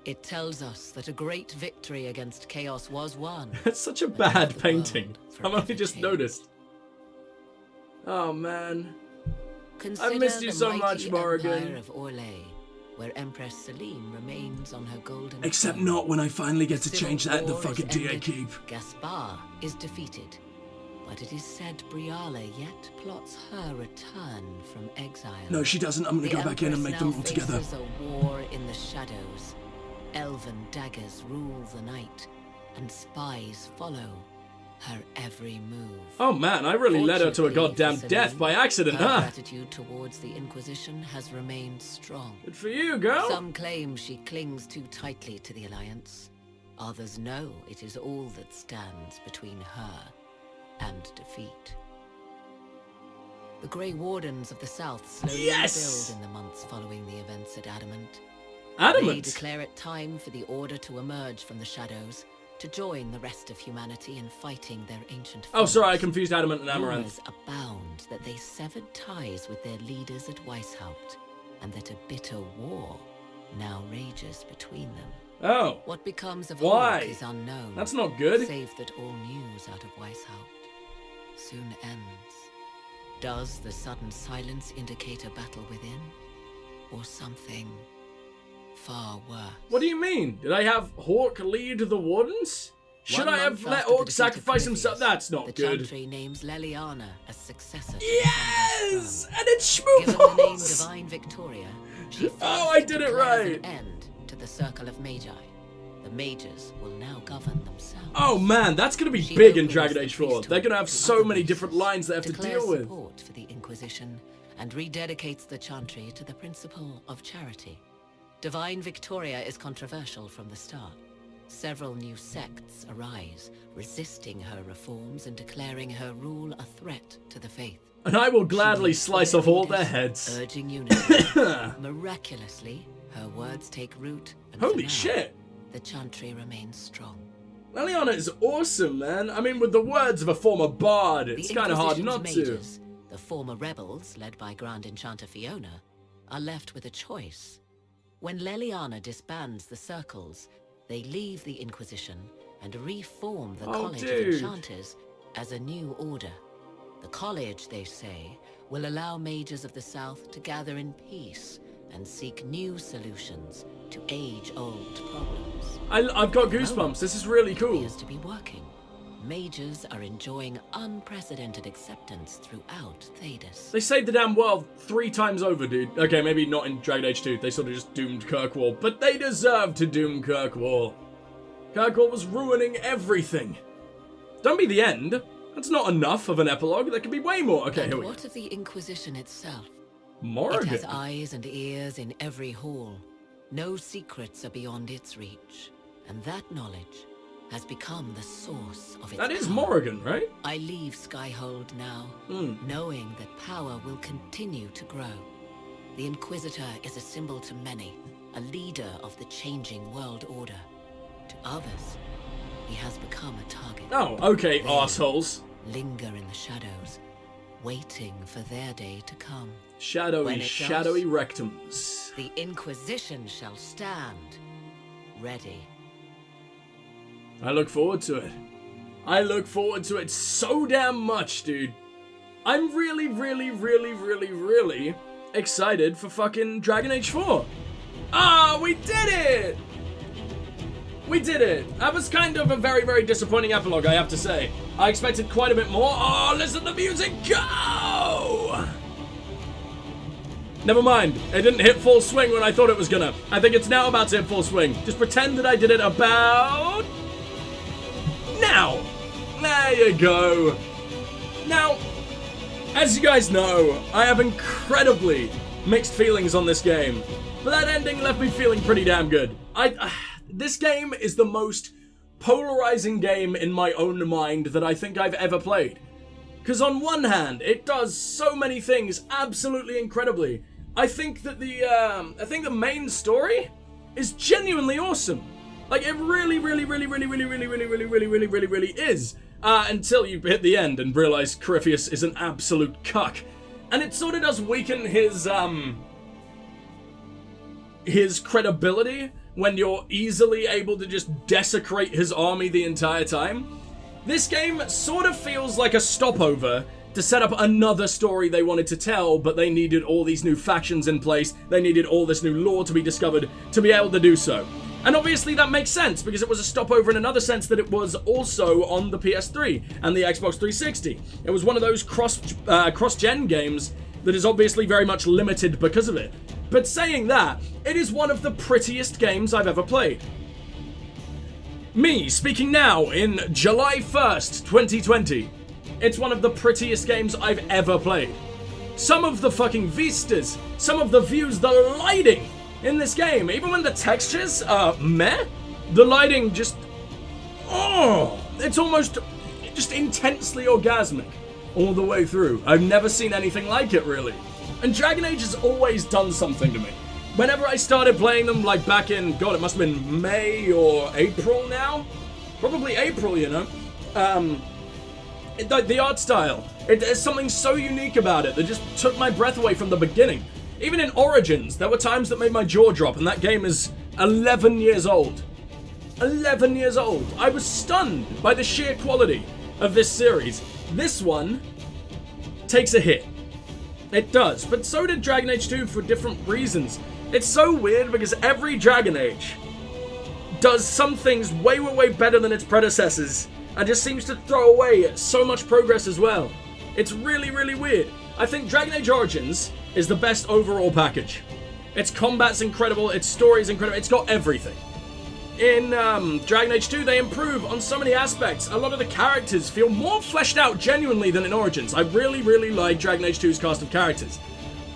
It tells us that a great victory against chaos was won. It's such a but bad left the painting. world I've only forever just changed. noticed. Oh man. Consider missed you the so much, mighty Morrigan. Empire of Orlais, where Empress Celine remains on her golden Except throne. not when I finally get to Civil change that in the war fucking is DA ended, keep. Gaspar is defeated, but it is said Briala yet plots her return from exile. No, she doesn't. I'm gonna The go back in and make Empress them now all together. faces a war in the shadows. Elven daggers rule the night, and spies follow her every move. Oh man, I really led her to a Fortunately goddamn for death Celine, by accident, her huh? gratitude towards the Inquisition has remained strong. Good for you, girl. Some claim she clings too tightly to the Alliance. Others know it is all that stands between her and defeat. The Grey Wardens of the South slowly Yes! rebuild in the months following the events at Adamant. Adamant? They declare it time for the Order to emerge from the shadows, to join the rest of humanity in fighting their ancient Oh, sorry, I foes. confused Adamant and Rumors Amaranth. abound that they severed ties with their leaders at Weishaupt, and that a bitter war now rages between them. Oh. What becomes of Why? Hawke is unknown. That's not good. Save that all news out of Weishaupt soon ends. Does the sudden silence indicate a battle within, or something far worse? What do you mean? Did I have Hawke lead the Wardens? Should 1 I have month let after the Hawke defeat of sacrifice himself? Corypheus, That's not the good. Chantry names Leliana as successor to Yes! the And it's Given the name Schmooples! Divine Victoria, she Oh, I first did it declares right. an end to the Circle of Magi. The mages will now govern themselves. Oh man, that's gonna be She big in opens Dragon the Age 4. priesthood They're gonna have to so other many races, different lines they have to declares deal with. support for the Inquisition, and rededicates the Chantry to the principle of charity. Divine Victoria is controversial from the start. Several new sects arise, resisting her reforms and declaring her rule a threat to the faith. And I will gladly She slice leads off all leaders, their heads. urging unity. Miraculously, her words take root, and Holy for now, shit. the Chantry remains strong. Leliana is awesome, man. I mean, with the words of a former bard, it's The kind of hard Inquisition's not to. mages, the former rebels, led by Grand Enchanter Fiona, are left with a choice. When Leliana disbands the circles, they leave the Inquisition and reform the Oh, College dude. of Enchanters as a new order. The college, they say, will allow mages of the South to gather in peace and seek new solutions to age-old problems. I've got goosebumps. This is really cool. Appears to be working. Mages are enjoying unprecedented acceptance throughout Thedas. They saved the damn world 3 times over, dude. Okay, maybe not in Dragon Age 2. They sort of just doomed Kirkwall. But they deserved to doom Kirkwall. Kirkwall was ruining everything. Don't be the end. That's not enough of an epilogue. There could be way more. Okay, And here we go. what of the Inquisition itself? Morrigan. It has eyes and ears in every hall. No secrets are beyond its reach. And that knowledge has become the source of its That is power. Morrigan, right? I leave Skyhold now, knowing that power will continue to grow. The Inquisitor is a symbol to many, a leader of the changing world order. To others, he has become a target. Oh, okay, They arseholes. linger in the shadows, waiting for their day to come. Shadowy rectums. The Inquisition shall stand, ready. I look forward to it. I look forward to it so damn much, dude. I'm really, really, really, really, really excited for fucking Dragon Age 4. Ah, we did it! We did it. That was kind of a very, very disappointing epilogue, I have to say. I expected quite a bit more. Oh, listen to the music go! Never mind. It didn't hit full swing when I thought it was gonna. I think it's now about to hit full swing. Just pretend that I did it about... now. There you go. Now, as you guys know, I have incredibly mixed feelings on this game. But that ending left me feeling pretty damn good. This game is the most polarizing game in my own mind that I think I've ever played. Because on one hand, it does so many things absolutely incredibly. I think that the main story is genuinely awesome. Like, it really is. Until you hit the end and realize Corypheus is an absolute cuck. And it sort of does weaken his credibility when you're easily able to just desecrate his army the entire time. This game sort of feels like a stopover to set up another story they wanted to tell, but they needed all these new factions in place, they needed all this new lore to be discovered to be able to do so. And obviously that makes sense, because it was a stopover in another sense that it was also on the PS3 and the Xbox 360. It was one of those cross-gen games that is obviously very much limited because of it. But saying that, it is one of the prettiest games I've ever played. Me, speaking now in July 1st, 2020, it's one of the prettiest games I've ever played. Some of the fucking vistas, some of the views, the lighting in this game, even when the textures are meh, the lighting just, it's almost just intensely orgasmic all the way through. I've never seen anything like it, really. And Dragon Age has always done something to me. Whenever I started playing them, like back in, God, it must have been May or April now? Probably April, you know? The art style, there's something so unique about it that just took my breath away from the beginning. Even in Origins, there were times that made my jaw drop, and that game is 11 years old. 11 years old. I was stunned by the sheer quality of this series. This one takes a hit. It does, but so did Dragon Age 2 for different reasons. It's so weird because every Dragon Age does some things way, way, way better than its predecessors, and just seems to throw away so much progress as well. It's really, really weird. I think Dragon Age Origins is the best overall package. Its combat's incredible, its story's incredible, it's got everything. In Dragon Age 2, they improve on so many aspects. A lot of the characters feel more fleshed out genuinely than in Origins. I really, really like Dragon Age 2's cast of characters.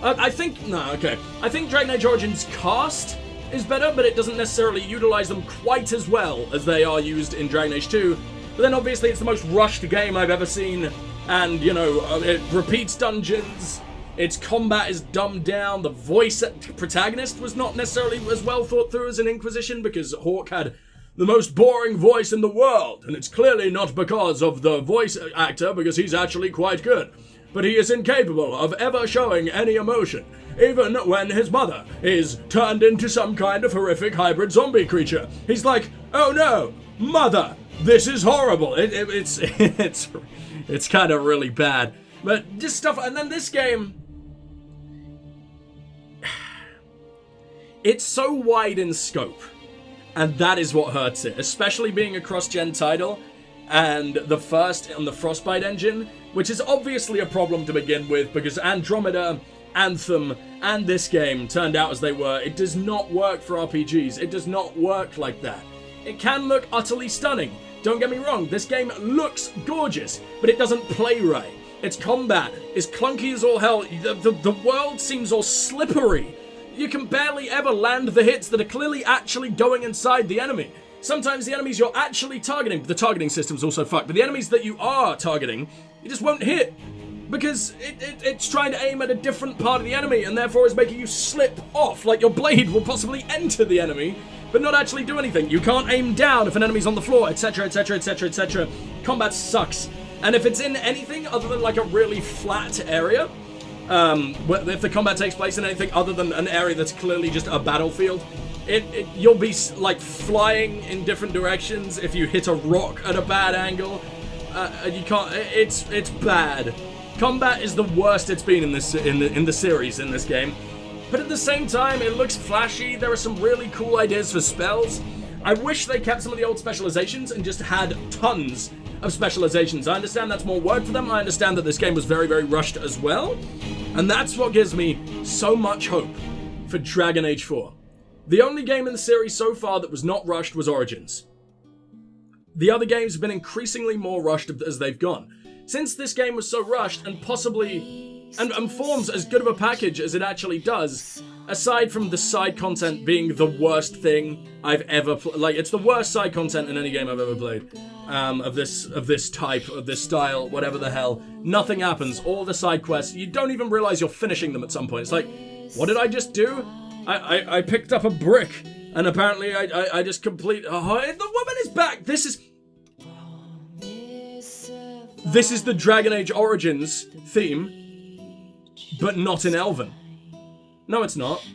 I think Dragon Age Origins' cast is better, but it doesn't necessarily utilize them quite as well as they are used in Dragon Age 2. But then obviously it's the most rushed game I've ever seen, and, you know, it repeats dungeons, its combat is dumbed down, the voice protagonist was not necessarily as well thought through as in Inquisition, because Hawke had the most boring voice in the world, and it's clearly not because of the voice actor, because he's actually quite good. But he is incapable of ever showing any emotion, even when his mother is turned into some kind of horrific hybrid zombie creature. He's like, oh no, mother, this is horrible. It's kind of really bad. But just stuff, and then this game, it's so wide in scope, and that is what hurts it, especially being a cross-gen title, and the first on the Frostbite engine, which is obviously a problem to begin with, because Andromeda, Anthem, and this game turned out as they were. It does not work for RPGs. It does not work like that. It can look utterly stunning. Don't get me wrong, this game looks gorgeous, but it doesn't play right. Its combat is clunky as all hell. The world seems all slippery. You can barely ever land the hits that are clearly actually going inside the enemy. Sometimes the enemies you're actually targeting, the targeting system's also fucked, but the enemies that you are targeting, you just won't hit. Because it's trying to aim at a different part of the enemy, and therefore is making you slip off, like your blade will possibly enter the enemy, but not actually do anything. You can't aim down if an enemy's on the floor, etc, etc, etc, etc. Combat sucks. And if it's in anything other than like a really flat area, if the combat takes place in anything other than an area that's clearly just a battlefield, you'll be like flying in different directions if you hit a rock at a bad angle. You can't. It's bad. Combat is the worst it's been in this in the series in this game. But at the same time, it looks flashy. There are some really cool ideas for spells. I wish they kept some of the old specializations and just had tons of specializations. I understand that's more work for them. I understand that this game was very, very rushed as well. And that's what gives me so much hope for Dragon Age 4. The only game in the series so far that was not rushed was Origins. The other games have been increasingly more rushed as they've gone. Since this game was so rushed and possibly and forms as good of a package as it actually does, aside from the side content being the worst thing I've ever played, it's the worst side content in any game I've ever played, of this type, of this style, whatever the hell. Nothing happens. All the side quests, you don't even realize you're finishing them at some point. It's like, what did I just do? I picked up a brick, and apparently I just complete. Oh, the woman is back. This is the Dragon Age Origins theme, but not in Elven. No, it's not.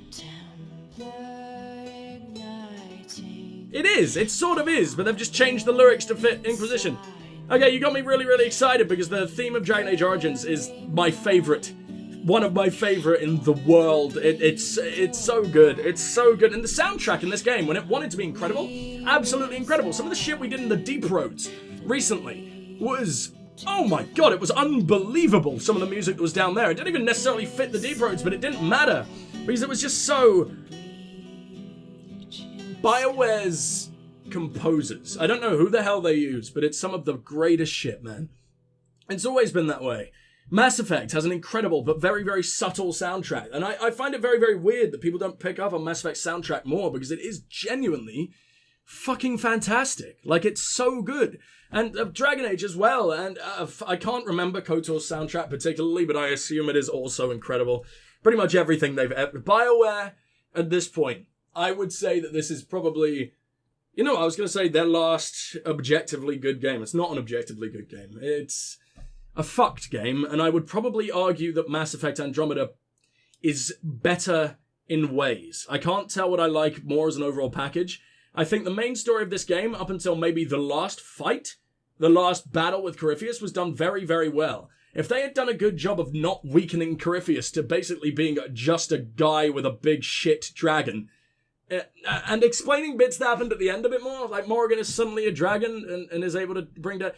It is. It sort of is, but they've just changed the lyrics to fit Inquisition. Okay, you got me really, really excited because the theme of Dragon Age Origins is my favorite. One of my favorite in the world. It's so good. It's so good. And the soundtrack in this game, when it wanted to be incredible, absolutely incredible. Some of the shit we did in the Deep Roads recently was... oh my god, it was unbelievable, some of the music that was down there. It didn't even necessarily fit the Deep Roads, but it didn't matter, because it was just so... Bioware's composers, I don't know who the hell they use, but it's some of the greatest shit, man. It's always been that way. Mass Effect has an incredible but very, very subtle soundtrack, and I find it very, very weird that people don't pick up on Mass Effect's soundtrack more, because it is genuinely fucking fantastic. Like, it's so good. And Dragon Age as well, and I can't remember KOTOR's soundtrack particularly, but I assume it is also incredible. Pretty much everything they've ever... Bioware, at this point, I would say that this is probably... You know, I was going to say their last objectively good game. It's not an objectively good game. It's a fucked game, and I would probably argue that Mass Effect Andromeda is better in ways. I can't tell what I like more as an overall package. I think the main story of this game, up until maybe the last fight, the last battle with Corypheus, was done very, very well. If they had done a good job of not weakening Corypheus to basically being just a guy with a big shit dragon, and explaining bits that happened at the end a bit more, like Morrigan is suddenly a dragon and is able to bring down...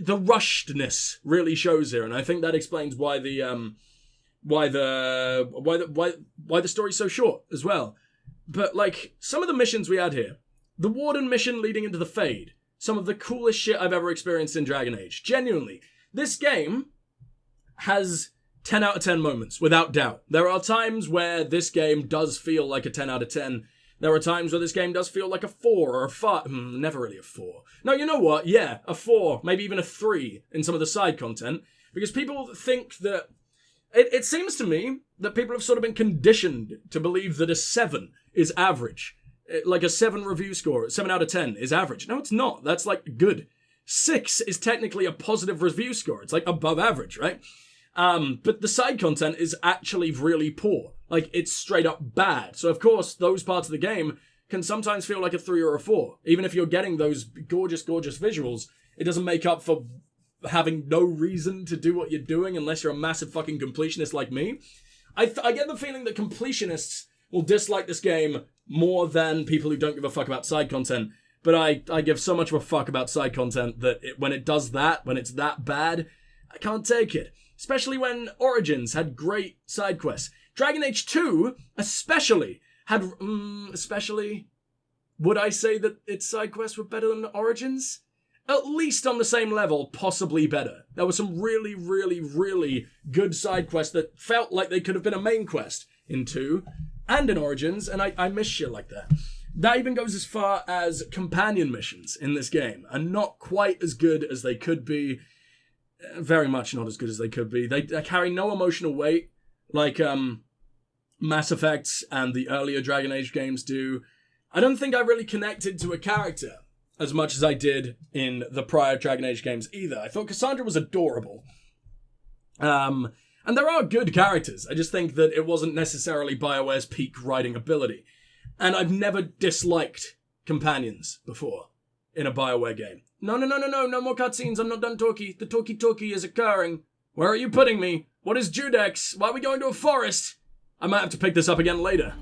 The rushedness really shows here, and I think that explains why the story's so short as well. But, like, some of the missions we had here, the Warden mission leading into the Fade, some of the coolest shit I've ever experienced in Dragon Age. Genuinely. This game has 10 out of 10 moments, without doubt. There are times where this game does feel like a 10 out of 10. There are times where this game does feel like a 4 or a 5. Never really a 4. No, you know what? Yeah, a 4, maybe even a 3 in some of the side content. Because people think that... It seems to me that people have sort of been conditioned to believe that a 7 is average. Like a 7 review score, 7 out of 10 is average. No, it's not. That's like good. 6 is technically a positive review score. It's like above average, right? But the side content is actually really poor. Like, it's straight up bad. So, of course, those parts of the game can sometimes feel like a 3 or a 4. Even if you're getting those gorgeous, gorgeous visuals, it doesn't make up for having no reason to do what you're doing unless you're a massive fucking completionist like me. I get the feeling that completionists will dislike this game more than people who don't give a fuck about side content. But I give so much of a fuck about side content that when it does that, when it's that bad, I can't take it. Especially when Origins had great side quests. Dragon Age 2, especially, had... would I say that its side quests were better than Origins? At least on the same level, possibly better. There were some really, really, really good side quests that felt like they could have been a main quest in 2 and in Origins, and I miss shit like that. That even goes as far as companion missions in this game are not quite as good as they could be. Very much not as good as they could be. They carry no emotional weight like Mass Effect and the earlier Dragon Age games do. I don't think I really connected to a character as much as I did in the prior Dragon Age games either. I thought Cassandra was adorable. And there are good characters. I just think that it wasn't necessarily BioWare's peak writing ability. And I've never disliked companions before in a BioWare game. No more cutscenes. I'm not done talkie. The talkie is occurring. Where are you putting me? What is Judex? Why are we going to a forest? I might have to pick this up again later.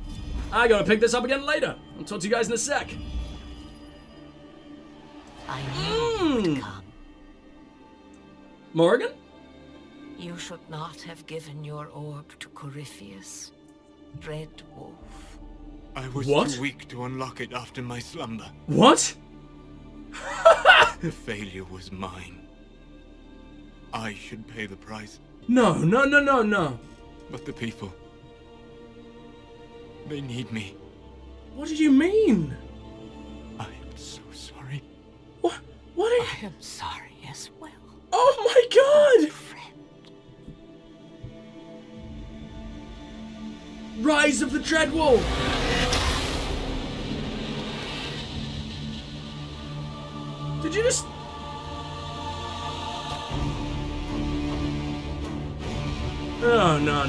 I gotta pick this up again later. I'll talk to you guys in a sec. I knew you would come. Morrigan? You should not have given your orb to Corypheus, Red Wolf. I was What? too weak to unlock it after my slumber. What? The failure was mine. I should pay the price. No. But the people... they need me. What did you mean? I am so sorry. What? I am sorry as well. Oh my god! Rise of the Dreadwolf! Did you just... Oh, no.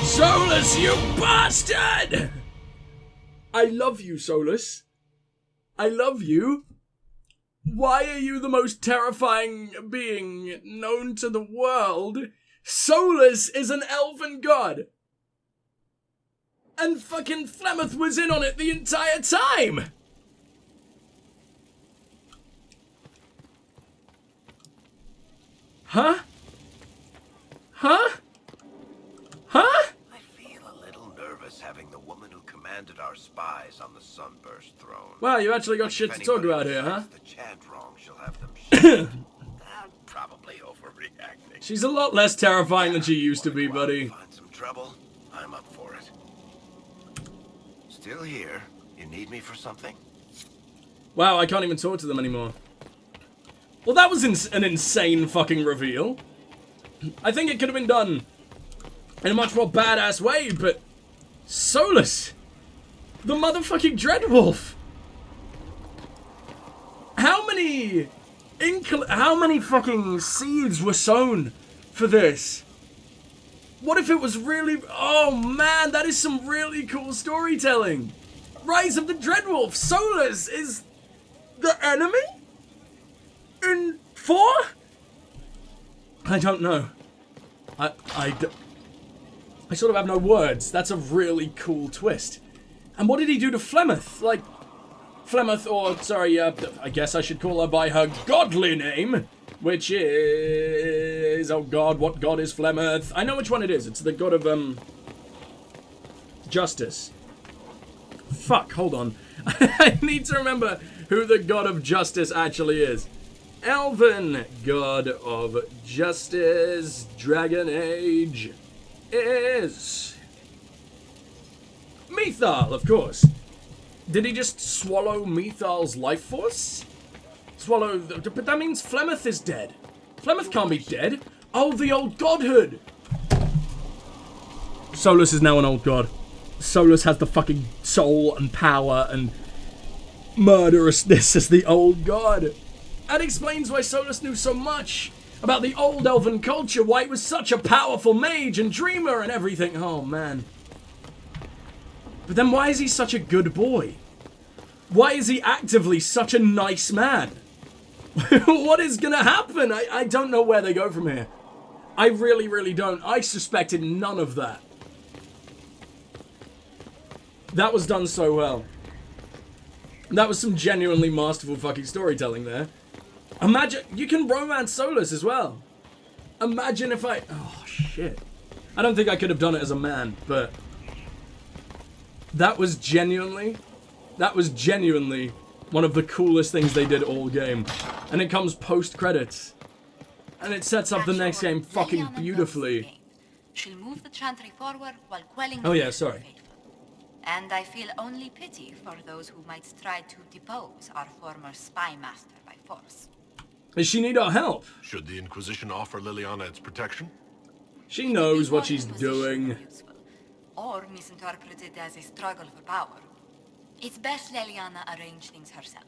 Solus, you bastard! I love you, Solus. I love you. Why are you the most terrifying being known to the world? Solus is an elven god. And fucking Flemeth was in on it the entire time. Huh? I feel a little nervous having the woman who commanded our spies on the Sunburst throne. Wow, you actually got shit to talk about here, huh? The chant wrong, she'll have them shot. I'm probably overreacting. She's a lot less terrifying than she used to be, buddy. Find some trouble? I'm up for it. Still here? You need me for something? Wow, I can't even talk to them anymore. Well, that was an insane fucking reveal. I think it could have been done in a much more badass way, but... Solus! The motherfucking Dreadwolf! How many fucking seeds were sown for this? What if it was really... Oh man, that is some really cool storytelling! Rise of the Dreadwolf! Solus is the enemy? In 4? I don't know. I sort of have no words. That's a really cool twist. And what did he do to Flemeth? Like, Flemeth, or, sorry, I guess I should call her by her godly name, which is... Oh god, what god is Flemeth? I know which one it is. It's the god of, justice. Fuck, hold on. I need to remember who the god of justice actually is. Elven god of justice, Dragon Age, is... Mythal, of course. Did he just swallow Mythal's life force? Swallow... But that means Flemeth is dead. Flemeth can't be dead. Oh, the old godhood. Solus is now an old god. Solus has the fucking soul and power and murderousness as the old god. That explains why Solus knew so much about the old elven culture, why he was such a powerful mage and dreamer and everything. Oh, man. But then why is he such a good boy? Why is he actively such a nice man? What is gonna happen? I don't know where they go from here. I really, really don't. I suspected none of that. That was done so well. That was some genuinely masterful fucking storytelling there. Imagine, you can romance Solus as well. Imagine if I... Oh, shit. I don't think I could have done it as a man, but... That was genuinely one of the coolest things they did all game. And it comes post-credits. And it sets up the next game fucking beautifully. She'll move the chantry forward while quelling Oh yeah, sorry. And I feel only pity for those who might try to depose our former spy master by force. Does she need our help? Should the Inquisition offer Liliana its protection? She knows what she's doing. Or misinterpreted as a struggle for power. It's best Leliana arrange things herself.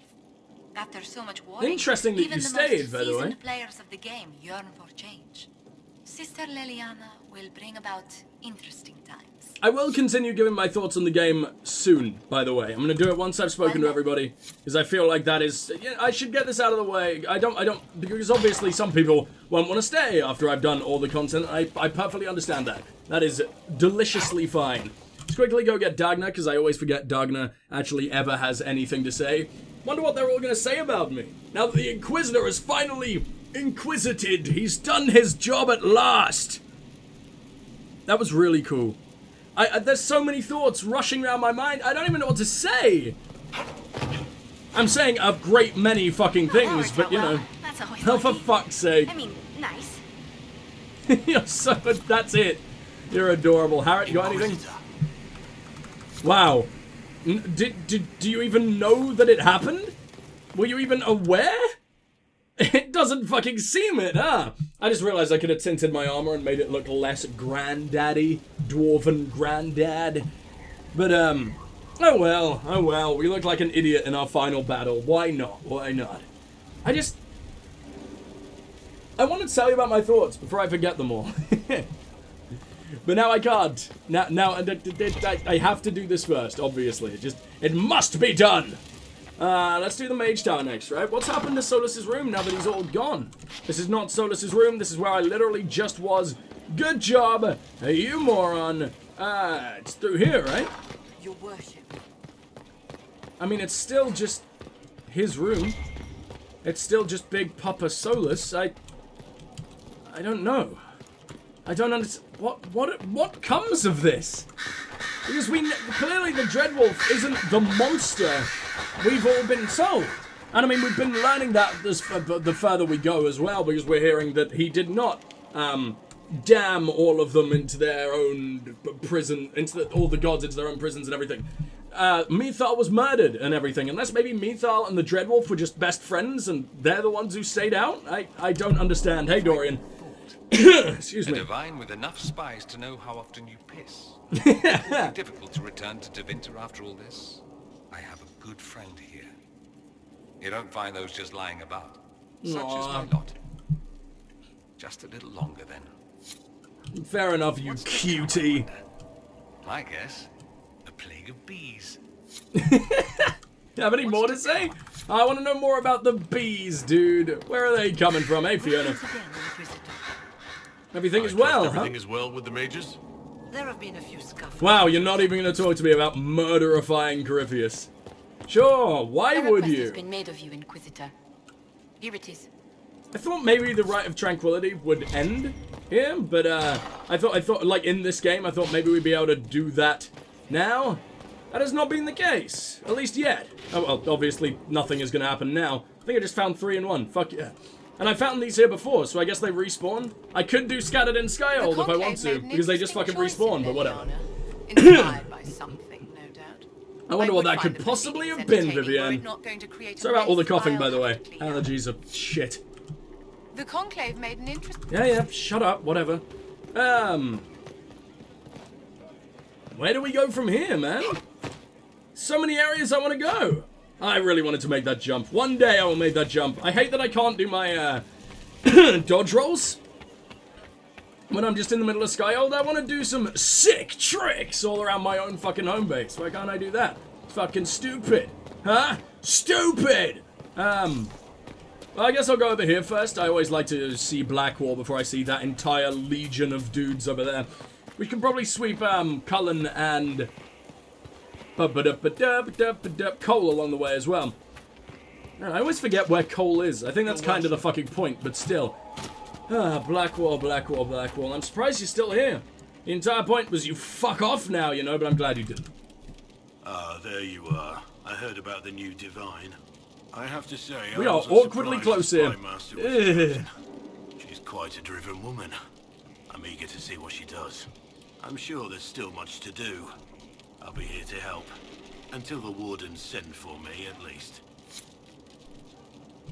After so much warning, Interesting that even you the stayed, most by the way. seasoned players of the game yearn for change. Sister Leliana will bring about interesting times. I will continue giving my thoughts on the game soon, by the way. I'm going to do it once I've spoken to everybody, because I feel like that is... Yeah, I should get this out of the way. I don't... Because obviously some people won't want to stay after I've done all the content. I perfectly understand that. That is deliciously fine. Let's quickly go get Dagna, because I always forget Dagna actually ever has anything to say. Wonder what they're all going to say about me. Now that the Inquisitor is finally inquisited, he's done his job at last. That was really cool. There's so many thoughts rushing around my mind, I don't even know what to say. I'm saying a great many fucking things, but you know. That's always Oh, for fuck's sake. I mean, nice. You're so... That's it. You're adorable. Harriet, you got anything? Wow. Do you even know that it happened? Were you even aware? It doesn't fucking seem it, huh? I just realized I could have tinted my armor and made it look less granddaddy, dwarven granddad. But, oh well, we look like an idiot in our final battle. Why not? Why not? I want to tell you about my thoughts before I forget them all. But now I can't. Now I have to do this first, obviously. It must be done! Let's do the Mage Tower next, right? What's happened to Solus's room now that he's all gone? This is not Solus's room. This is where I literally just was. Good job, you moron. It's through here, right? Your worship. I mean, it's still just his room. It's still just Big Papa Solus. I don't know. I don't understand. What comes of this? Because clearly the Dreadwolf isn't the monster we've all been told. And I mean, we've been learning that the further we go as well, because we're hearing that he did not damn all of them into their own prison, all the gods into their own prisons and everything. Mithal was murdered and everything, unless maybe Mithal and the Dreadwolf were just best friends and they're the ones who stayed out? I don't understand. Hey, Dorian. Excuse me. A divine with enough spies to know how often you piss. It would be difficult to return to Tevinter after all this. I have a good friend here. You don't find those just lying about. Such is my lot. Just a little longer then. Fair enough, you cutie. My guess, a plague of bees. Have any more to say? I want to know more about the bees, dude. Where are they coming from? Hey, Fiona. Everything is well, Everything is well with the mages? There have been a few scuffles. Wow, you're not even going to talk to me about murderifying Corypheus. Sure, why would you? Has been made of you, Inquisitor. Here it is. I thought maybe the Rite of Tranquility would end here, but I thought like in this game, I thought maybe we'd be able to do that now. That has not been the case, at least yet. Oh well, obviously nothing is going to happen now. I think I just found 3 in 1. Fuck yeah. And I found these here before, so I guess they respawn. I could do Scattered and Skyhold if I want to, because they just fucking respawn, but whatever. Inspired by something, no doubt. I wonder what that could possibly have been, Vivienne. Sorry about all the coughing, by the way. Allergies are shit. The Conclave made an interesting... Yeah, shut up, whatever. Where do we go from here, man? So many areas I want to go. I really wanted to make that jump. One day I will make that jump. I hate that I can't do my dodge rolls when I'm just in the middle of Skyhold. I want to do some sick tricks all around my own fucking home base. Why can't I do that? It's fucking stupid. Huh? Stupid! Well, I guess I'll go over here first. I always like to see Blackwall before I see that entire legion of dudes over there. We can probably sweep Cullen and Cole along the way as well. I always forget where Cole is. I think that's kind of the fucking point, but still. Blackwall. I'm surprised you're still here. The entire point was you fuck off now, you know, but I'm glad you didn't. There you are. I heard about the new divine. I have to say, we are awkwardly close here. She's quite a driven woman. I'm eager to see what she does. I'm sure there's still much to do. I'll be here to help. Until the wardens send for me, at least.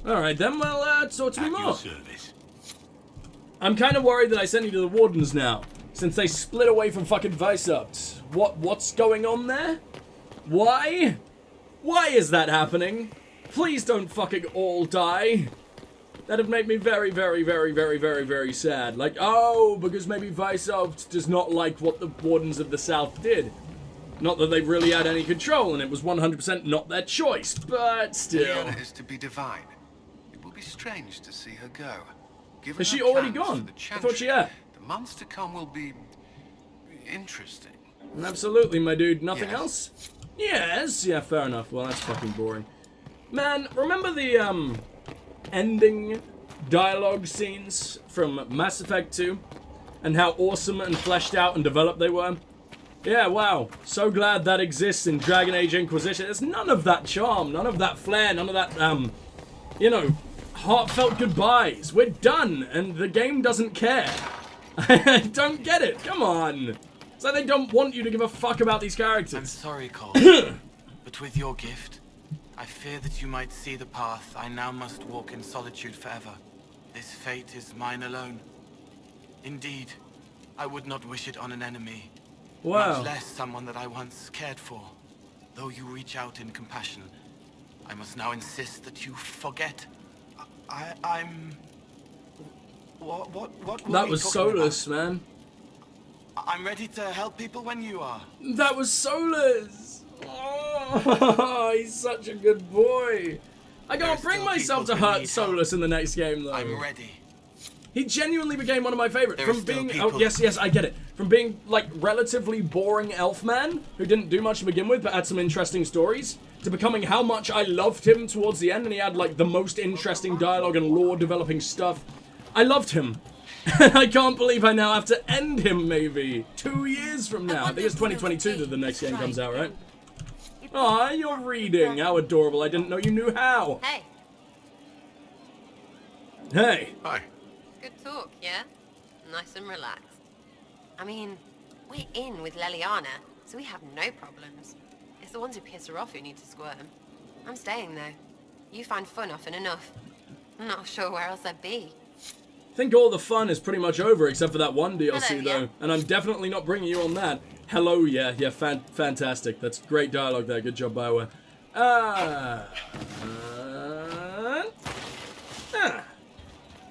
Alright then, well, talk to me more. At your service. I'm kind of worried that I sent you to the wardens now, since they split away from fucking Weishaupt. What's going on there? Why? Why is that happening? Please don't fucking all die. That'd make me very, very, very, very, very, very sad. Like, oh, because maybe Viceoft does not like what the Wardens of the South did. Not that they really had any control, and it was 100% not their choice, but still. Liliana is to be divine. It will be strange to see her go. Given Has she her already plans gone? for the I thought she had. The months to come will be interesting. Absolutely, my dude. Nothing Yes. else? Yes. Yeah, fair enough. Well, that's fucking boring. Man, remember the, ending dialogue scenes from Mass Effect 2? And how awesome and fleshed out and developed they were? Yeah, wow. So glad that exists in Dragon Age Inquisition. There's none of that charm, none of that flair, none of that, you know, heartfelt goodbyes. We're done, and the game doesn't care. I don't get it. Come on. It's like they don't want you to give a fuck about these characters. I'm sorry, Cole. But with your gift, I fear that you might see the path I now must walk in solitude forever. This fate is mine alone. Indeed, I would not wish it on an enemy. Wow. Much less someone that I once cared for. Though you reach out in compassion, I must now insist that you forget. I'm... What were That we was talking soulless, about? man. I'm ready to help people when you are. That was soulless. Oh, he's such a good boy. I can't bring myself to hurt Solus in the next game, though. I'm ready. He genuinely became one of my favorites. There are From still being, people- oh yes, I get it. From being like relatively boring elf man who didn't do much to begin with, but had some interesting stories, to becoming how much I loved him towards the end, and he had like the most interesting dialogue and lore developing stuff. I loved him. I can't believe I now have to end him. Maybe 2 years from now. I think it's 2022 that the next game comes out, right? Aw, you're reading. How adorable. I didn't know you knew how. Hey. Hey. Hi. Good talk, yeah? Nice and relaxed. I mean, we're in with Leliana, so we have no problems. It's the ones who piss her off who need to squirm. I'm staying, though. You find fun often enough. I'm not sure where else I'd be. I think all the fun is pretty much over, except for that one DLC, Hello, though. yeah. And I'm definitely not bringing you on that. Hello, yeah, fantastic. That's great dialogue there. Good job, Bioware.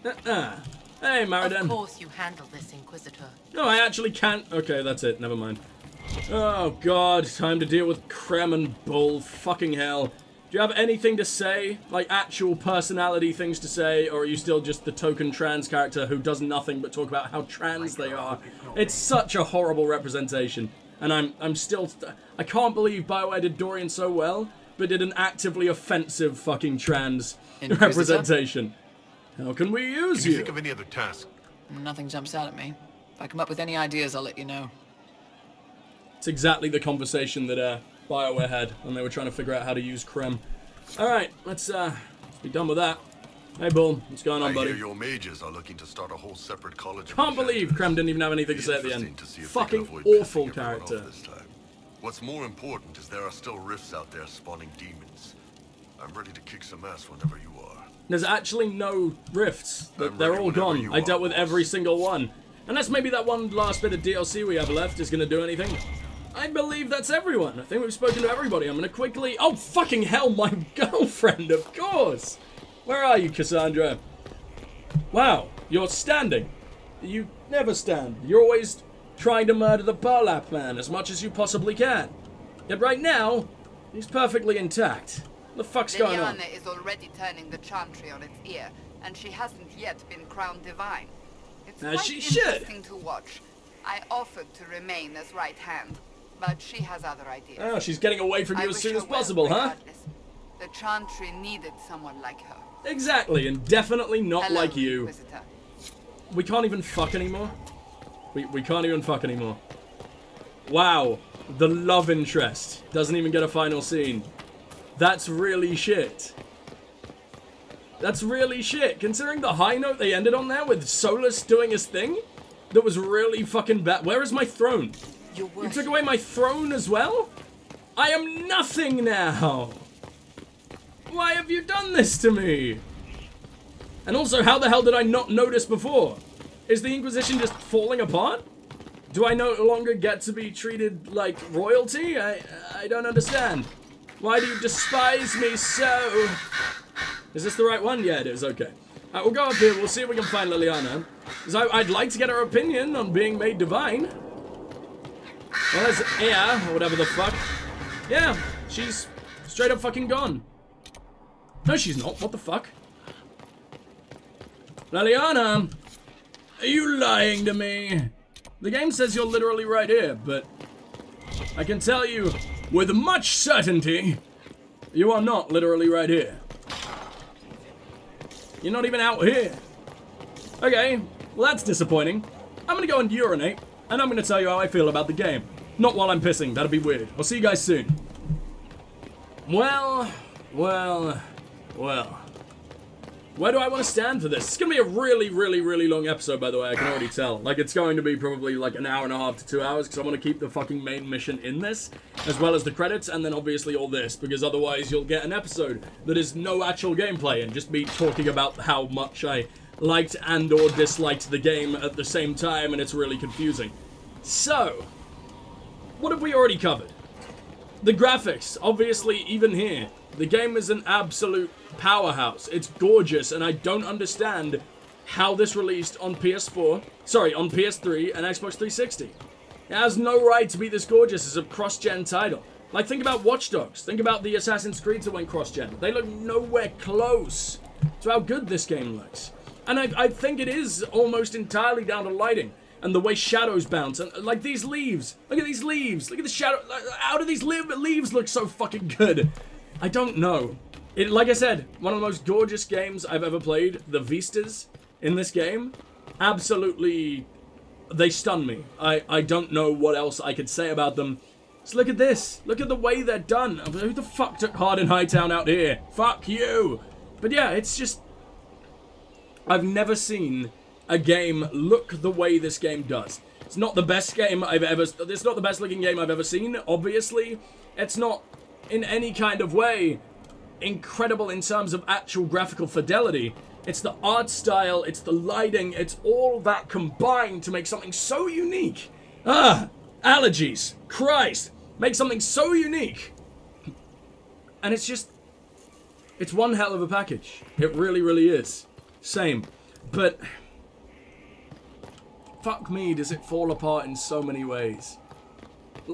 Hey, Maridin. Of course you handle this, Inquisitor. No, I actually can't. Okay, that's it. Never mind. Oh, God. Time to deal with Krem and Bull. Fucking hell. Do you have anything to say? Like, actual personality things to say? Or are you still just the token trans character who does nothing but talk about how trans they are? It's such a horrible representation. And I'm still... I can't believe Bioware did Dorian so well, but did an actively offensive fucking trans Inquisitor? representation. How can we use Can you you? think of any other task? Nothing jumps out at me. If I come up with any ideas, I'll let you know. It's exactly the conversation that Bioware had when they were trying to figure out how to use Krem. Alright, let's be done with that. Hey, Bull, what's going on, I buddy? hear your mages are looking to start a whole separate college. Can't believe Krem didn't even have anything to say at the end. To see if Fucking they can avoid awful pissing everyone off character. this time. What's more important is there are still rifts out there spawning demons. I'm ready to kick some ass whenever you are. There's actually no rifts. I'm They're ready all whenever gone. you I dealt are, with every single one. Unless maybe that one last bit of DLC we have left is going to do anything. I believe that's everyone. I think we've spoken to everybody. I'm going to quickly... Oh, fucking hell, my girlfriend, of course. Where are you, Cassandra? Wow, you're standing. You never stand. You're always trying to murder the burlap man as much as you possibly can. Yet right now, he's perfectly intact. What the fuck's going on? Liliana is already turning the Chantry on its ear, and she hasn't yet been crowned divine. It's As quite she should. interesting to watch. I offered to remain as right hand, but she has other ideas. Oh, she's getting away from you I as wish soon her as well, possible, huh? regardless. The Chantry needed someone like her. Exactly, and definitely not Hello, like you. Inquisitor. We can't even fuck anymore? We can't even fuck anymore. Wow. The love interest doesn't even get a final scene. That's really shit. That's really shit. Considering the high note they ended on there with Solus doing his thing, that was really fucking bad. Where is my throne? You took away my throne as well? I am nothing now. Why have you done this to me? And also, how the hell did I not notice before? Is the Inquisition just falling apart? Do I no longer get to be treated like royalty? I don't understand. Why do you despise me so? Is this the right one? Yeah, it is. Okay. We'll go up here. We'll see if we can find Liliana. Because I'd like to get her opinion on being made divine. Well, there's Ea, or whatever the fuck. Yeah, she's straight up fucking gone. No, she's not. What the fuck? Liliana, are you lying to me? The game says you're literally right here, but I can tell you with much certainty, you are not literally right here. You're not even out here. Okay, well that's disappointing. I'm gonna go and urinate, and I'm gonna tell you how I feel about the game. Not while I'm pissing, that'd be weird. I'll see you guys soon. Well. Where do I want to stand for this? It's going to be a really long episode, by the way, I can already tell. Like, it's going to be probably like an hour and a half to 2 hours, because I want to keep the fucking main mission in this, as well as the credits, and then obviously all this, because otherwise you'll get an episode that is no actual gameplay, and just me talking about how much I liked and or disliked the game at the same time, and it's really confusing. So, what have we already covered? The graphics, obviously, even here, the game is an absolute powerhouse. It's gorgeous, and I don't understand how this released on PS3 and Xbox 360. It has no right to be this gorgeous as a cross-gen title. Like, think about Watch Dogs. Think about the Assassin's Creed that went cross-gen. They look nowhere close to how good this game looks. And I think it is almost entirely down to lighting and the way shadows bounce. And, like, these leaves. Look at these leaves. Look at the shadow. How do these leaves look so fucking good? I don't know. Like I said, one of the most gorgeous games I've ever played. The vistas in this game, absolutely, they stun me. I don't know what else I could say about them. Just look at this. Look at the way they're done. Who the fuck took Hard in Hightown out here? Fuck you. But yeah, it's just, I've never seen a game look the way this game does. It's not the best game it's not the best looking game I've ever seen, obviously. It's not in any kind of way incredible in terms of actual graphical fidelity. It's the art style, it's the lighting, it's all that combined to make something so unique. Allergies. Christ. Make something so unique. And it's just, it's one hell of a package. It really is. Same. But fuck me, does it fall apart in so many ways.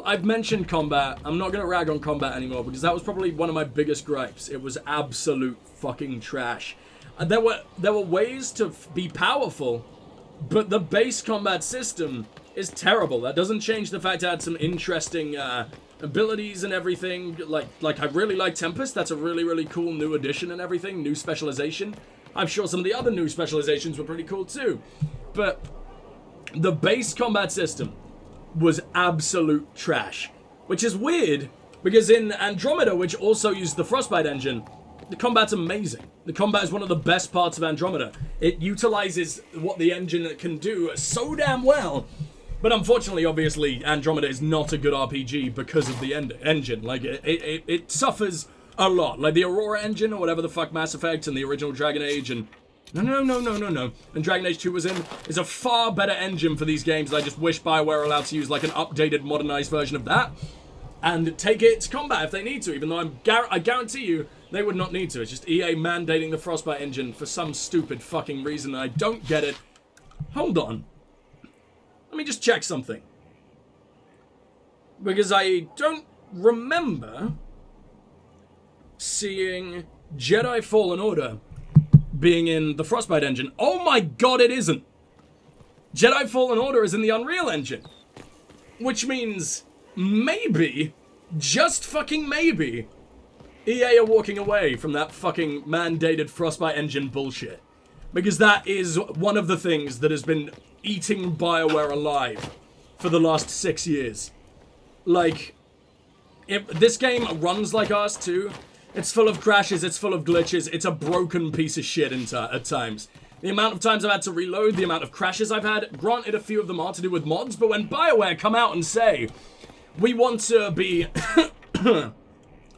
I've mentioned combat. I'm not going to rag on combat anymore because that was probably one of my biggest gripes. It was absolute fucking trash. There were ways to be powerful, but the base combat system is terrible. That doesn't change the fact I had some interesting abilities and everything. Like I really like Tempest. That's a really cool new addition and everything. New specialization. I'm sure some of the other new specializations were pretty cool too. But the base combat system was absolute trash. Which is weird, because in Andromeda, which also used the Frostbite engine, the combat's amazing. The combat is one of the best parts of Andromeda. It utilizes what the engine can do so damn well. But unfortunately, obviously, Andromeda is not a good RPG because of the engine. Like, it suffers a lot. Like, the Aurora engine, or whatever the fuck Mass Effect and the original Dragon Age and... No. And Dragon Age 2 was in, is a far better engine for these games. I just wish Bioware were allowed to use, like, an updated, modernized version of that. And take it to combat if they need to, even though I guarantee you they would not need to. It's just EA mandating the Frostbite engine for some stupid fucking reason. I don't get it. Hold on. Let me just check something. Because I don't remember seeing Jedi Fallen Order being in the Frostbite engine. Oh my god, it isn't. Jedi Fallen Order is in the Unreal Engine. Which means maybe, just fucking maybe, EA are walking away from that fucking mandated Frostbite engine bullshit. Because that is one of the things that has been eating Bioware alive for the last 6 years. Like, if this game runs like ours too. It's full of crashes, it's full of glitches, it's a broken piece of shit at times. The amount of times I've had to reload, the amount of crashes I've had, granted a few of them are to do with mods, but when Bioware come out and say, we want to be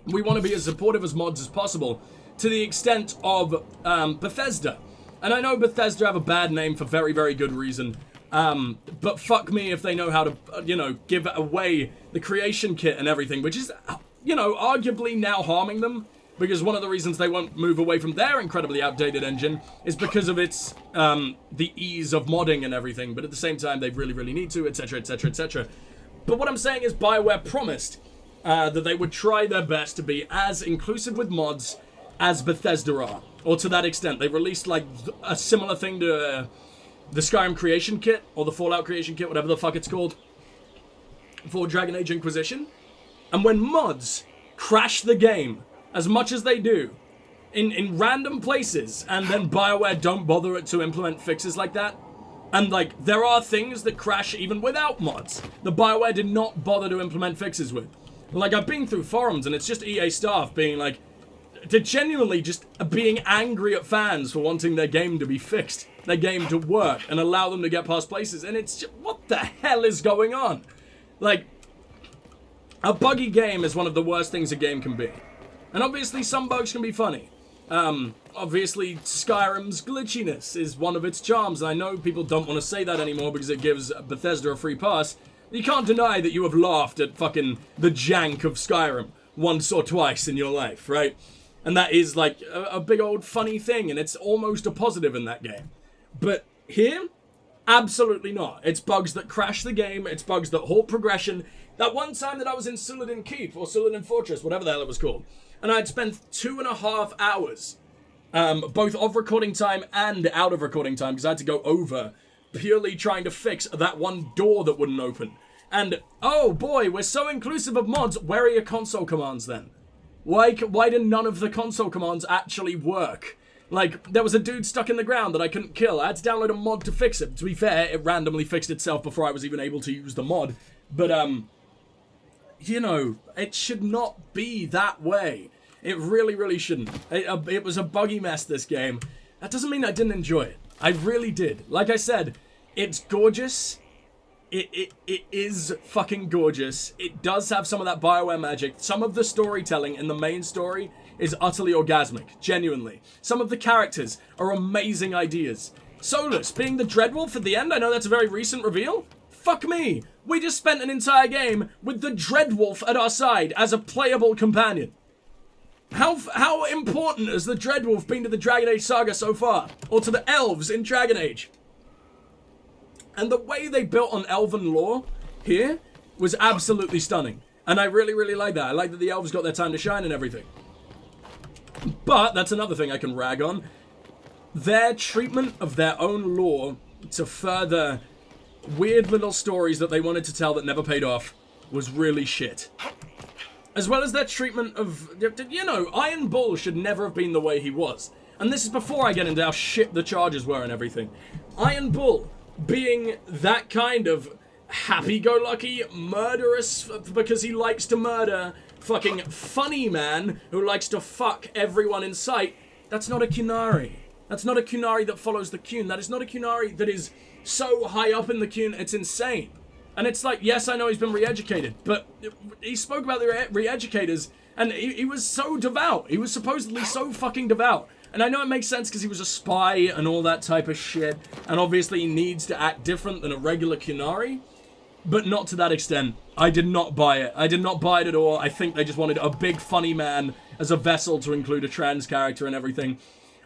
as supportive as mods as possible, to the extent of Bethesda. And I know Bethesda have a bad name for very good reason, but fuck me if they know how to, give away the creation kit and everything, which is you know, arguably now harming them, because one of the reasons they won't move away from their incredibly outdated engine is because of its, the ease of modding and everything, but at the same time, they really, really need to, etc., etc., etc. But what I'm saying is Bioware promised that they would try their best to be as inclusive with mods as Bethesda are, or to that extent. They released, like, a similar thing to the Skyrim Creation Kit, or the Fallout Creation Kit, whatever the fuck it's called, for Dragon Age Inquisition. And when mods crash the game as much as they do, in random places, and then Bioware don't bother to implement fixes like that, and, like, there are things that crash even without mods that Bioware did not bother to implement fixes with. Like, I've been through forums, and it's just EA staff being like, they're genuinely just being angry at fans for wanting their game to be fixed, their game to work, and allow them to get past places, and it's just, what the hell is going on? Like, a buggy game is one of the worst things a game can be. And obviously some bugs can be funny. Obviously Skyrim's glitchiness is one of its charms, and I know people don't want to say that anymore because it gives Bethesda a free pass. You can't deny that you have laughed at fucking the jank of Skyrim once or twice in your life, right? And that is like a big old funny thing, and it's almost a positive in that game. But here, absolutely not. It's bugs that crash the game, it's bugs that halt progression. That one time that I was in Suladin Keep, or Suladin Fortress, whatever the hell it was called, and I'd spent 2.5 hours, both of recording time and out of recording time, because I had to go over, purely trying to fix that one door that wouldn't open. And, oh boy, we're so inclusive of mods, where are your console commands then? Why do none of the console commands actually work? Like, there was a dude stuck in the ground that I couldn't kill. I had to download a mod to fix it. To be fair, it randomly fixed itself before I was even able to use the mod. But, you know, it should not be that way. It really, really shouldn't. It was a buggy mess, this game. That doesn't mean I didn't enjoy it. I really did. Like I said, it's gorgeous. It is fucking gorgeous. It does have some of that Bioware magic. Some of the storytelling in the main story is utterly orgasmic, genuinely. Some of the characters are amazing ideas. Solus being the Dreadwolf at the end, I know that's a very recent reveal. Fuck me. We just spent an entire game with the Dreadwolf at our side as a playable companion. How important has the Dreadwolf been to the Dragon Age saga so far? Or to the elves in Dragon Age? And the way they built on elven lore here was absolutely stunning. And I really, really like that. I like that the elves got their time to shine and everything. But, that's another thing I can rag on. Their treatment of their own lore to further weird little stories that they wanted to tell that never paid off was really shit. As well as their treatment of, you know, Iron Bull should never have been the way he was. And this is before I get into how shit the charges were and everything. Iron Bull being that kind of happy-go-lucky, murderous, because he likes to murder, fucking funny man who likes to fuck everyone in sight, that's not a Qunari. That's not a Qunari that follows the Qun. That is not a Qunari that is so high up in the Qun, it's insane. And it's like, yes, I know he's been re-educated, but he spoke about the re-educators, and he was so devout. He was supposedly so fucking devout. And I know it makes sense because he was a spy and all that type of shit, and obviously he needs to act different than a regular Qunari, but not to that extent. I did not buy it. I did not buy it at all. I think they just wanted a big funny man as a vessel to include a trans character and everything.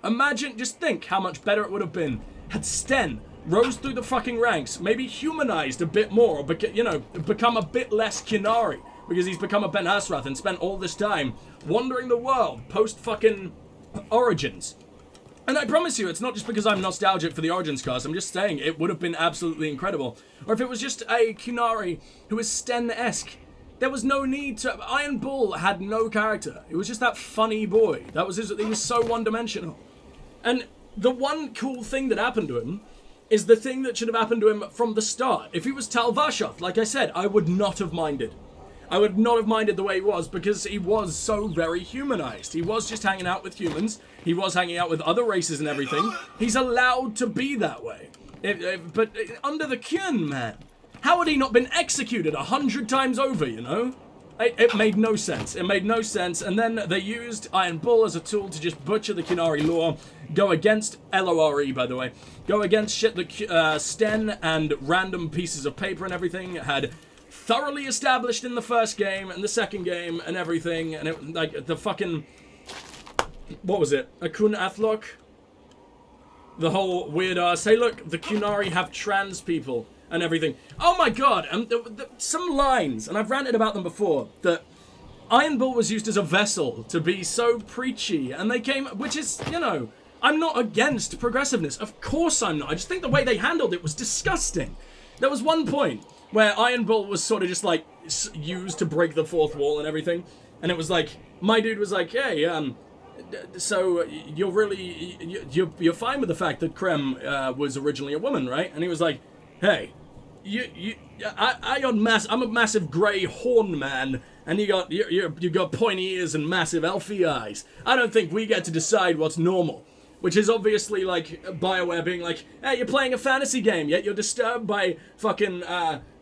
Imagine, just think how much better it would have been had Sten rose through the fucking ranks, maybe humanized a bit more, but, you know, become a bit less Qunari, because he's become a Ben Hasrath and spent all this time wandering the world post-fucking Origins. And I promise you, it's not just because I'm nostalgic for the Origins cast, I'm just saying it would have been absolutely incredible. Or if it was just a Qunari who was Sten-esque. There was no need to... Iron Bull had no character. It was just that funny boy. That was his... He was so one-dimensional. And the one cool thing that happened to him is the thing that should have happened to him from the start. If he was Tal Vashoth, like I said, I would not have minded. I would not have minded the way he was, because he was so very humanized. He was just hanging out with humans. He was hanging out with other races and everything. He's allowed to be that way. But under the Qun, man, how had he not been executed 100 times over, you know? It made no sense. It made no sense. And then they used Iron Bull as a tool to just butcher the Qunari lore, go against LORE, by the way, go against shit that Sten and random pieces of paper and everything had thoroughly established in the first game and the second game and everything, and it, like, the fucking, what was it, Akun Athlock? The whole weird ass, hey look, the Qunari have trans people and everything. Oh my god, and some lines, and I've ranted about them before, that Iron Bull was used as a vessel to be so preachy, and they came, which is, you know, I'm not against progressiveness, of course I'm not, I just think the way they handled it was disgusting. There was one point where Iron Bull was sort of just like, used to break the fourth wall and everything, and it was like, my dude was like, hey, so you're really, you're fine with the fact that Krem was originally a woman, right? And he was like, hey, I'm a massive grey horn man, and you got pointy ears and massive elfy eyes. I don't think we get to decide what's normal. Which is obviously like Bioware being like, hey, you're playing a fantasy game, yet you're disturbed by fucking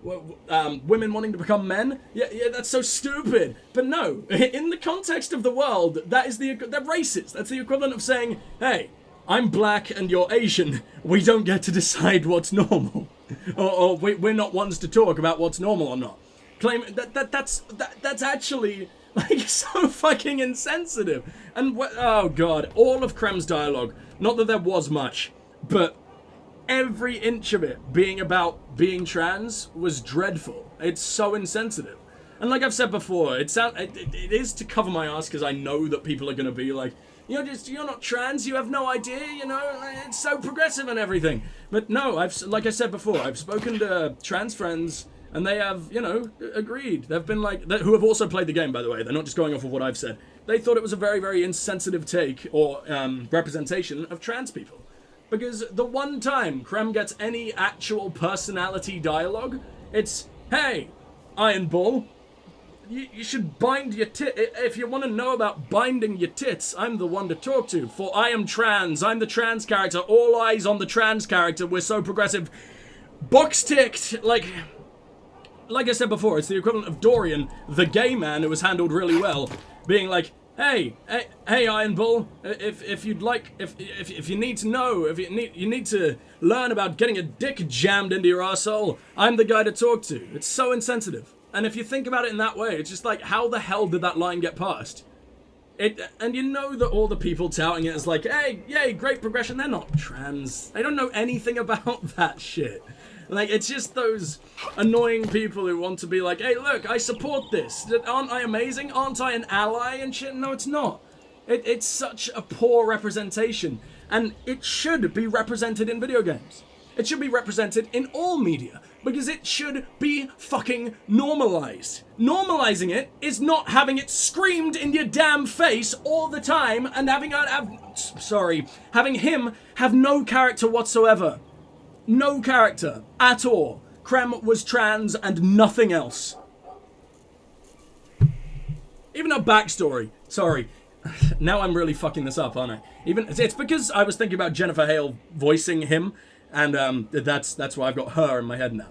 women wanting to become men? Yeah, that's so stupid. But no, in the context of the world, they're racist. That's the equivalent of saying, hey, I'm black and you're Asian. We don't get to decide what's normal. or we're not ones to talk about what's normal or not. Claim that's actually like so fucking insensitive. And oh god, all of Krem's dialogue, not that there was much, but every inch of it being about being trans was dreadful. It's so insensitive. And like I've said before, it is to cover my ass because I know that people are going to be like, you're not trans, you have no idea, you know, it's so progressive and everything. But no, like I said before, I've spoken to trans friends and they have, you know, agreed. They've been like, who have also played the game, by the way. They're not just going off of what I've said. They thought it was a very, very insensitive take or representation of trans people. Because the one time Krem gets any actual personality dialogue, it's, hey, Iron Bull, you should bind your if you want to know about binding your tits, I'm the one to talk to. For I am trans. I'm the trans character. All eyes on the trans character. We're so progressive. Box ticked. Like I said before, it's the equivalent of Dorian, the gay man who was handled really well, being like, hey, Iron Bull, if you'd like, if you need to know, if you need to learn about getting a dick jammed into your arsehole, I'm the guy to talk to. It's so insensitive. And if you think about it in that way, it's just like, how the hell did that line get passed? And you know that all the people touting it as like, hey, yay, great progression, they're not trans. They don't know anything about that shit. Like, it's just those annoying people who want to be like, hey, look, I support this. Aren't I amazing? Aren't I an ally and shit? No, it's not. It's such a poor representation. And it should be represented in video games. It should be represented in all media. Because it should be fucking normalized. Normalizing it is not having it screamed in your damn face all the time and having him have no character whatsoever. No character at all. Krem was trans and nothing else. Even her backstory. Sorry. Now I'm really fucking this up, aren't I? It's because I was thinking about Jennifer Hale voicing him, and that's why I've got her in my head now.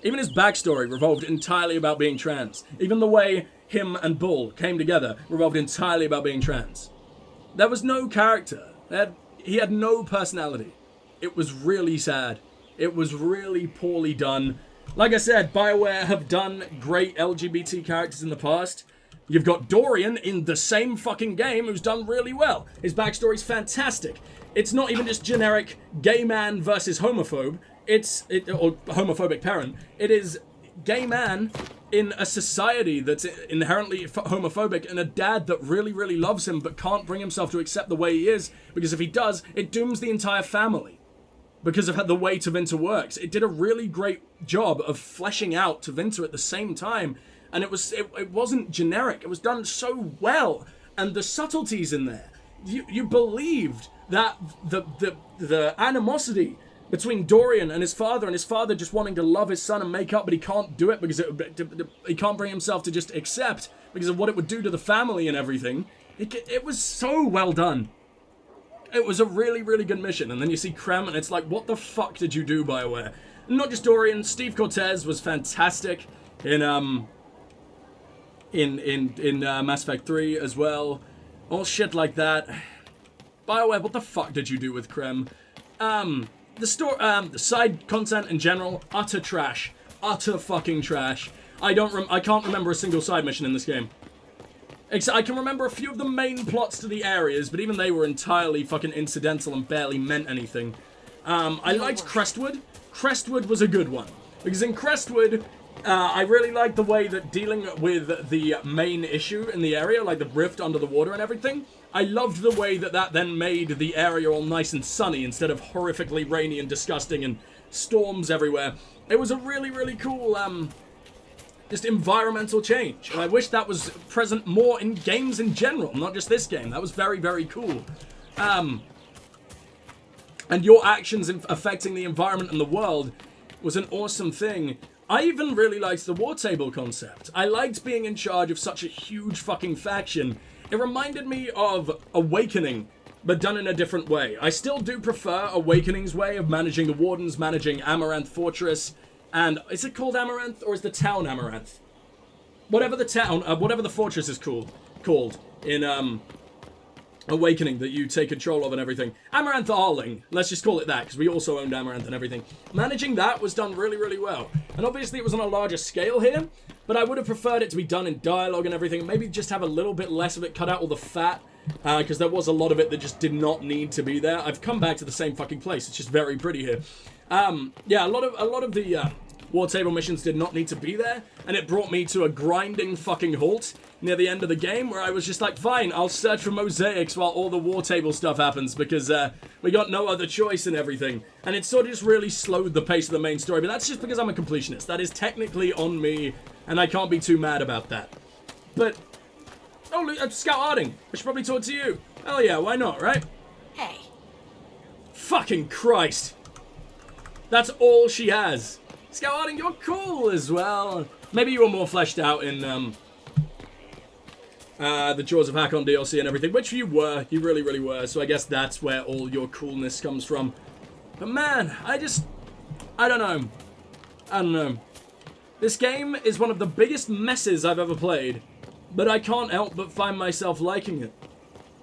Even his backstory revolved entirely about being trans. Even the way him and Bull came together revolved entirely about being trans. There was no character. He had no personality. It was really sad. It was really poorly done. Like I said, Bioware have done great LGBT characters in the past. You've got Dorian in the same fucking game who's done really well. His backstory's fantastic. It's not even just generic gay man versus homophobe. Or homophobic parent. It is gay man in a society that's inherently homophobic and a dad that really, really loves him but can't bring himself to accept the way he is, because if he does, it dooms the entire family. Because of how the way Tevinter works. It did a really great job of fleshing out Tevinter at the same time, and it wasn't generic. It was done so well, and the subtleties in there. You believed that the animosity between Dorian and his father just wanting to love his son and make up, but he can't do it because he can't bring himself to just accept because of what it would do to the family and everything. It was so well done. It was a really, really good mission. And then you see Krem, and it's like, what the fuck did you do, Bioware? And not just Dorian, Steve Cortez was fantastic in Mass Effect 3 as well. All shit like that. Bioware, what the fuck did you do with Krem? The side content in general, utter trash. utter fucking trash. I can't remember a single side mission in this game. I can remember a few of the main plots to the areas, but even they were entirely fucking incidental and barely meant anything. I liked Crestwood. Crestwood was a good one. Because in Crestwood, I really liked the way that dealing with the main issue in the area, like the rift under the water and everything, I loved the way that that then made the area all nice and sunny instead of horrifically rainy and disgusting and storms everywhere. It was a really, really cool, just environmental change. And I wish that was present more in games in general, not just this game. That was very, very cool. And your actions in affecting the environment and the world was an awesome thing. I even really liked the war table concept. I liked being in charge of such a huge fucking faction. It reminded me of Awakening, but done in a different way. I still do prefer Awakening's way of managing the Wardens, managing Amaranth Fortress, and is it called Amaranth, or is the town Amaranth? Whatever the town, whatever the fortress is called in Awakening that you take control of and everything. Amaranth Arling, let's just call it that, because we also owned Amaranth and everything. Managing that was done really, really well. And obviously it was on a larger scale here, but I would have preferred it to be done in dialogue and everything. Maybe just have a little bit less of it, cut out all the fat, because there was a lot of it that just did not need to be there. I've come back to the same fucking place. It's just very pretty here. Yeah, a lot of the war table missions did not need to be there, and it brought me to a grinding fucking halt near the end of the game where I was just like, fine, I'll search for mosaics while all the war table stuff happens because we got no other choice and everything. And it sort of just really slowed the pace of the main story, but that's just because I'm a completionist. That is technically on me, and I can't be too mad about that. But, oh, Scout Harding, I should probably talk to you. Hell yeah, why not, right? Hey. Fucking Christ. That's all she has. Scout Harding, you're cool as well. Maybe you were more fleshed out in the Jaws of Hakon DLC and everything, which you were. You really, really were. So I guess that's where all your coolness comes from. But man, I don't know. I don't know. This game is one of the biggest messes I've ever played, but I can't help but find myself liking it.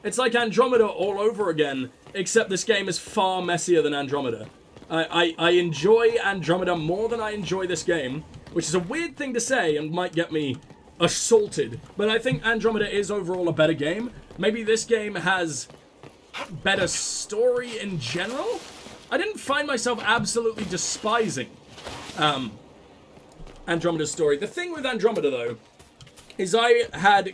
It's like Andromeda all over again, except this game is far messier than Andromeda. I enjoy Andromeda more than I enjoy this game, which is a weird thing to say and might get me assaulted, but I think Andromeda is overall a better game. Maybe this game has better story in general? I didn't find myself absolutely despising Andromeda's story. The thing with Andromeda, though, is I had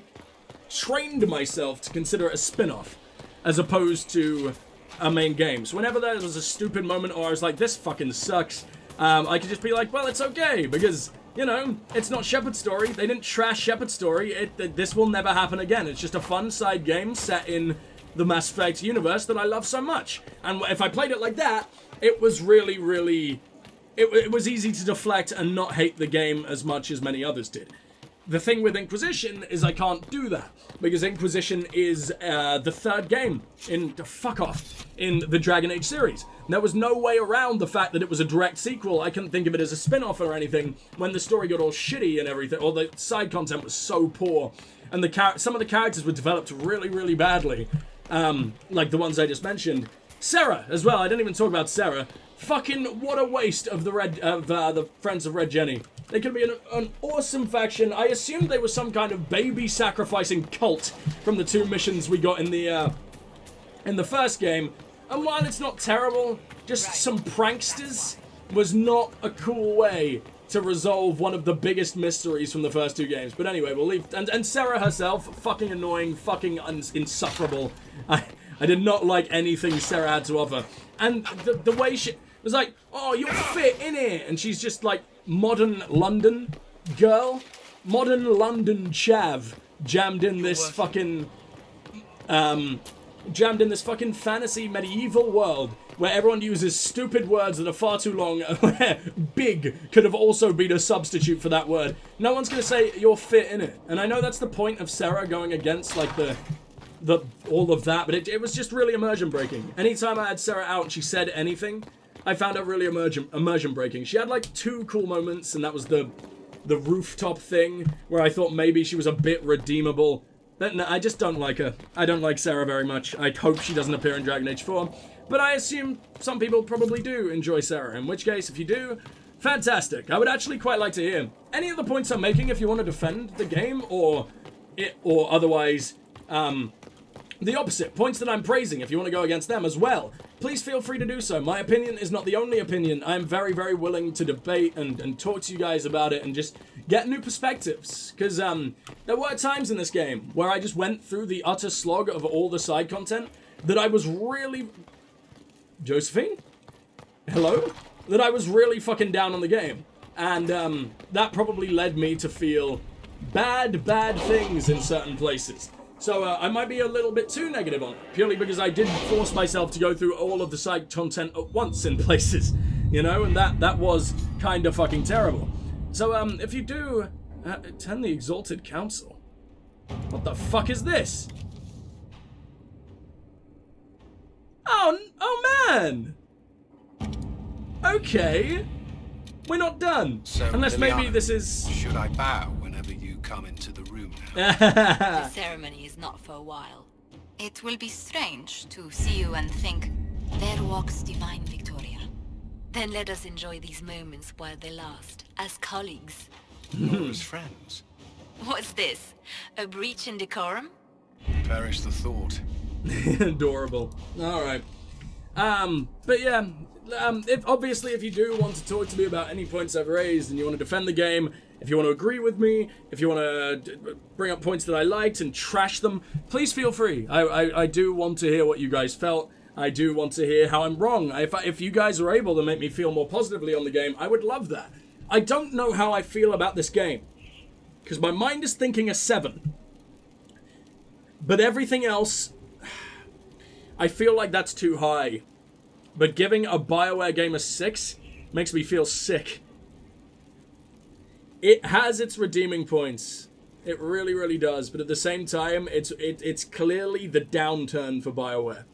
trained myself to consider it a spin-off as opposed to a main game. So whenever there was a stupid moment or I was like, this fucking sucks, I could just be like, well, it's okay, because, you know, it's not Shepherd's Story. They didn't trash Shepherd's Story. This will never happen again. It's just a fun side game set in the Mass Effect universe that I love so much. And if I played it like that, it was really, really... It was easy to deflect and not hate the game as much as many others did. The thing with Inquisition is I can't do that, because Inquisition is the third game in the Dragon Age series. There was no way around the fact that it was a direct sequel. I couldn't think of it as a spin-off or anything when the story got all shitty and everything, or the side content was so poor, and some of the characters were developed really, really badly, like the ones I just mentioned. Sarah as well. I didn't even talk about Sarah. Fucking what a waste of the Friends of Red Jenny. They could be an awesome faction. I assumed they were some kind of baby sacrificing cult from the two missions we got in the first game. And while it's not terrible, just some pranksters was not a cool way to resolve one of the biggest mysteries from the first two games. But anyway, we'll leave. And Sarah herself, fucking annoying, fucking insufferable. I did not like anything Sarah had to offer. And the way she was like, oh, you'll fit in it. And she's just like modern London girl. Modern London chav jammed in this fucking fantasy medieval world where everyone uses stupid words that are far too long, where big could have also been a substitute for that word. No one's going to say you're fit in it. And I know that's the point of Sarah going against like all of that, but it was just really immersion breaking. Anytime I had Sarah out and she said anything, I found her really immersion breaking. She had like two cool moments, and that was the rooftop thing where I thought maybe she was a bit redeemable. But no, I just don't like her. I don't like Sarah very much. I hope she doesn't appear in Dragon Age 4. But I assume some people probably do enjoy Sarah. In which case, if you do, Fantastic. I would actually quite like to hear any of the points I'm making if you want to defend the game or otherwise the opposite, points that I'm praising if you want to go against them as well. Please feel free to do so. My opinion is not the only opinion. I am very, very willing to debate and talk to you guys about it and just get new perspectives. Because there were times in this game where I just went through the utter slog of all the side content that I was really... Josephine? Hello? That I was really fucking down on the game. And that probably led me to feel bad things in certain places. So I might be a little bit too negative on it, purely because I did force myself to go through all of the side content at once in places, you know, and that was kind of fucking terrible. So if you do attend the Exalted Council, what the fuck is this? Oh man! Okay, we're not done. So, unless Liliana, maybe this is... Should I bow whenever you come into the room now? The ceremony is not for a while. It will be strange to see you and think, there walks divine Victoria. Then let us enjoy these moments while they last, as colleagues. Or as friends. What's this? A breach in decorum? Perish the thought. Adorable. Alright. But yeah, if you do want to talk to me about any points I've raised and you want to defend the game, if you want to agree with me, if you want to bring up points that I liked and trash them, please feel free. I do want to hear what you guys felt. I do want to hear how I'm wrong. If you guys are able to make me feel more positively on the game, I would love that. I don't know how I feel about this game, because my mind is thinking a 7. But everything else, I feel like that's too high. But giving a Bioware game a 6 makes me feel sick. It has its redeeming points. It really, really does. But at the same time, it's clearly the downturn for Bioware.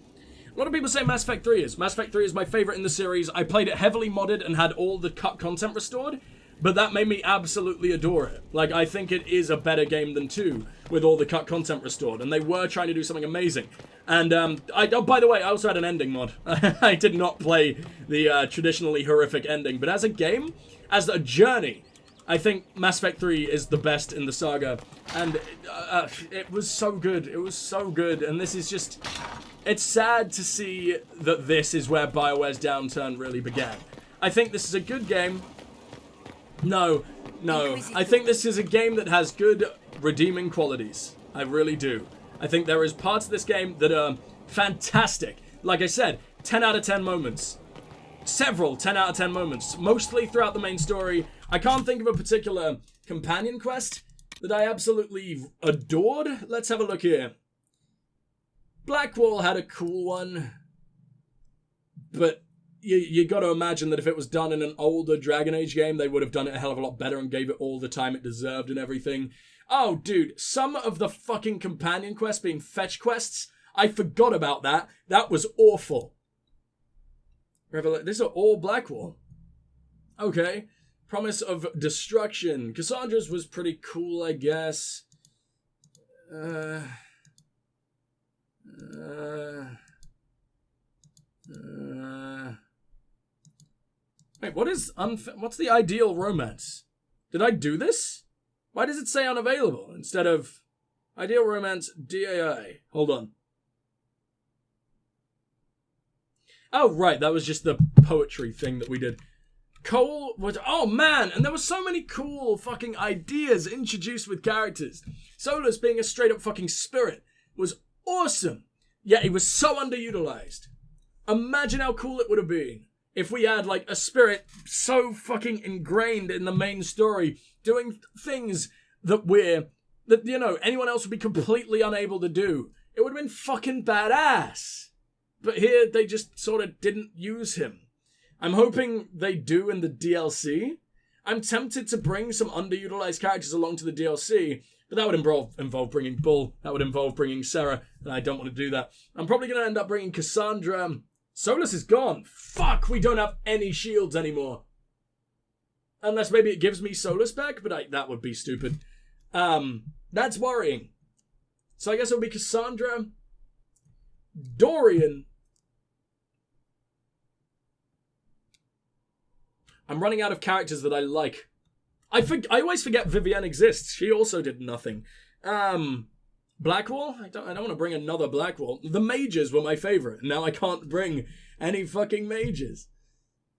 A lot of people say Mass Effect 3 is. Mass Effect 3 is my favorite in the series. I played it heavily modded and had all the cut content restored. But that made me absolutely adore it. Like, I think it is a better game than 2 with all the cut content restored. And they were trying to do something amazing. And, oh, by the way, I also had an ending mod. I did not play the traditionally horrific ending. But as a game, as a journey, I think Mass Effect 3 is the best in the saga. And it was so good. It was so good. And this is just... It's sad to see that this is where BioWare's downturn really began. I think this is a good game. No. I think this is a game that has good redeeming qualities. I really do. I think there is parts of this game that are fantastic. Like I said, 10 out of 10 moments. Several 10 out of 10 moments. Mostly throughout the main story. I can't think of a particular companion quest that I absolutely adored. Let's have a look here. Blackwall had a cool one. But you got to imagine that if it was done in an older Dragon Age game, they would have done it a hell of a lot better and gave it all the time it deserved and everything. Oh, dude, some of the fucking companion quests being fetch quests, I forgot about that. That was awful. These are all Blackwall. Okay. Promise of Destruction. Cassandra's was pretty cool, I guess. Wait, what's the ideal romance? Did I do this? Why does it say unavailable instead of ideal romance DAI? Hold on. Oh, right, that was just the poetry thing that we did. Cole was... Oh, man, and there were so many cool fucking ideas introduced with characters. Solus being a straight-up fucking spirit was awesome. Yet he was so underutilized. Imagine how cool it would have been if we had, like, a spirit so fucking ingrained in the main story, doing things that you know, anyone else would be completely unable to do. It would have been fucking badass. But here, they just sort of didn't use him. I'm hoping they do in the DLC. I'm tempted to bring some underutilized characters along to the DLC, but that would involve bringing Bull. That would involve bringing Sarah, and I don't want to do that. I'm probably going to end up bringing Cassandra. Solus is gone. Fuck, we don't have any shields anymore. Unless maybe it gives me Solus back, but that would be stupid. That's worrying. So I guess it'll be Cassandra, Dorian. I'm running out of characters that I like. I always forget Vivienne exists. She also did nothing. Blackwall? I don't want to bring another Blackwall. The mages were my favorite. Now I can't bring any fucking mages.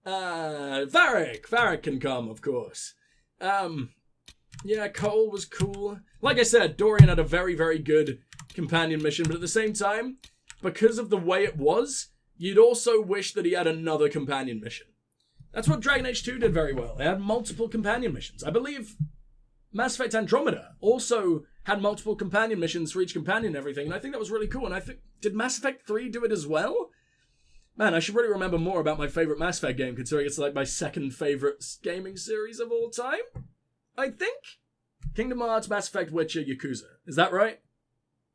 Varric can come, of course. Yeah, Cole was cool. Like I said, Dorian had a very, very good companion mission, but at the same time, because of the way it was, you'd also wish that he had another companion mission. That's what Dragon Age 2 did very well. It had multiple companion missions. I believe Mass Effect Andromeda also had multiple companion missions for each companion and everything, and I think that was really cool. And I think, did Mass Effect 3 do it as well? Man, I should really remember more about my favorite Mass Effect game, considering it's like my second favorite gaming series of all time. I think? Kingdom Hearts, Mass Effect, Witcher, Yakuza. Is that right?